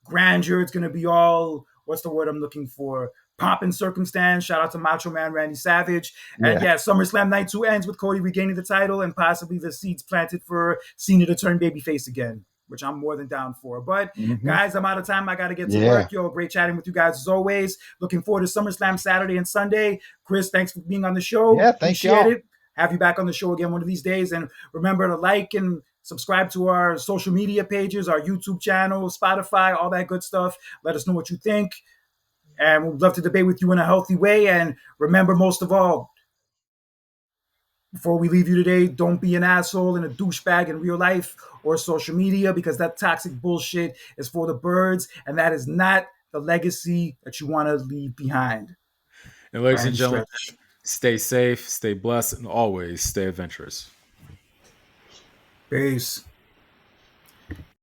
grandeur. It's gonna be all what's the word I'm looking for? Pomp and circumstance. Shout out to Macho Man Randy Savage. And Yeah. yeah, SummerSlam Night 2 ends with Cody regaining the title and possibly the seeds planted for Cena to turn babyface again, which I'm more than down for. But Hmm. guys, I'm out of time. I got to get to Yeah. work. Yo, great chatting with you guys as always. Looking forward to SummerSlam Saturday and Sunday. Chris, thanks for being on the show. Yeah. Thank Appreciate y'all. it. Have you back on the show again one of these days. And remember to like and subscribe to our social media pages, our YouTube channel, Spotify, all that good stuff. Let us know what you think. And we'd love to debate with you in a healthy way. And remember, most of all, before we leave you today, don't be an asshole and a douchebag in real life or social media because that toxic bullshit is for the birds. And that is not the legacy that you want to leave behind And by ladies and any gentlemen, stretch. stay safe, stay blessed, and always stay adventurous. Peace.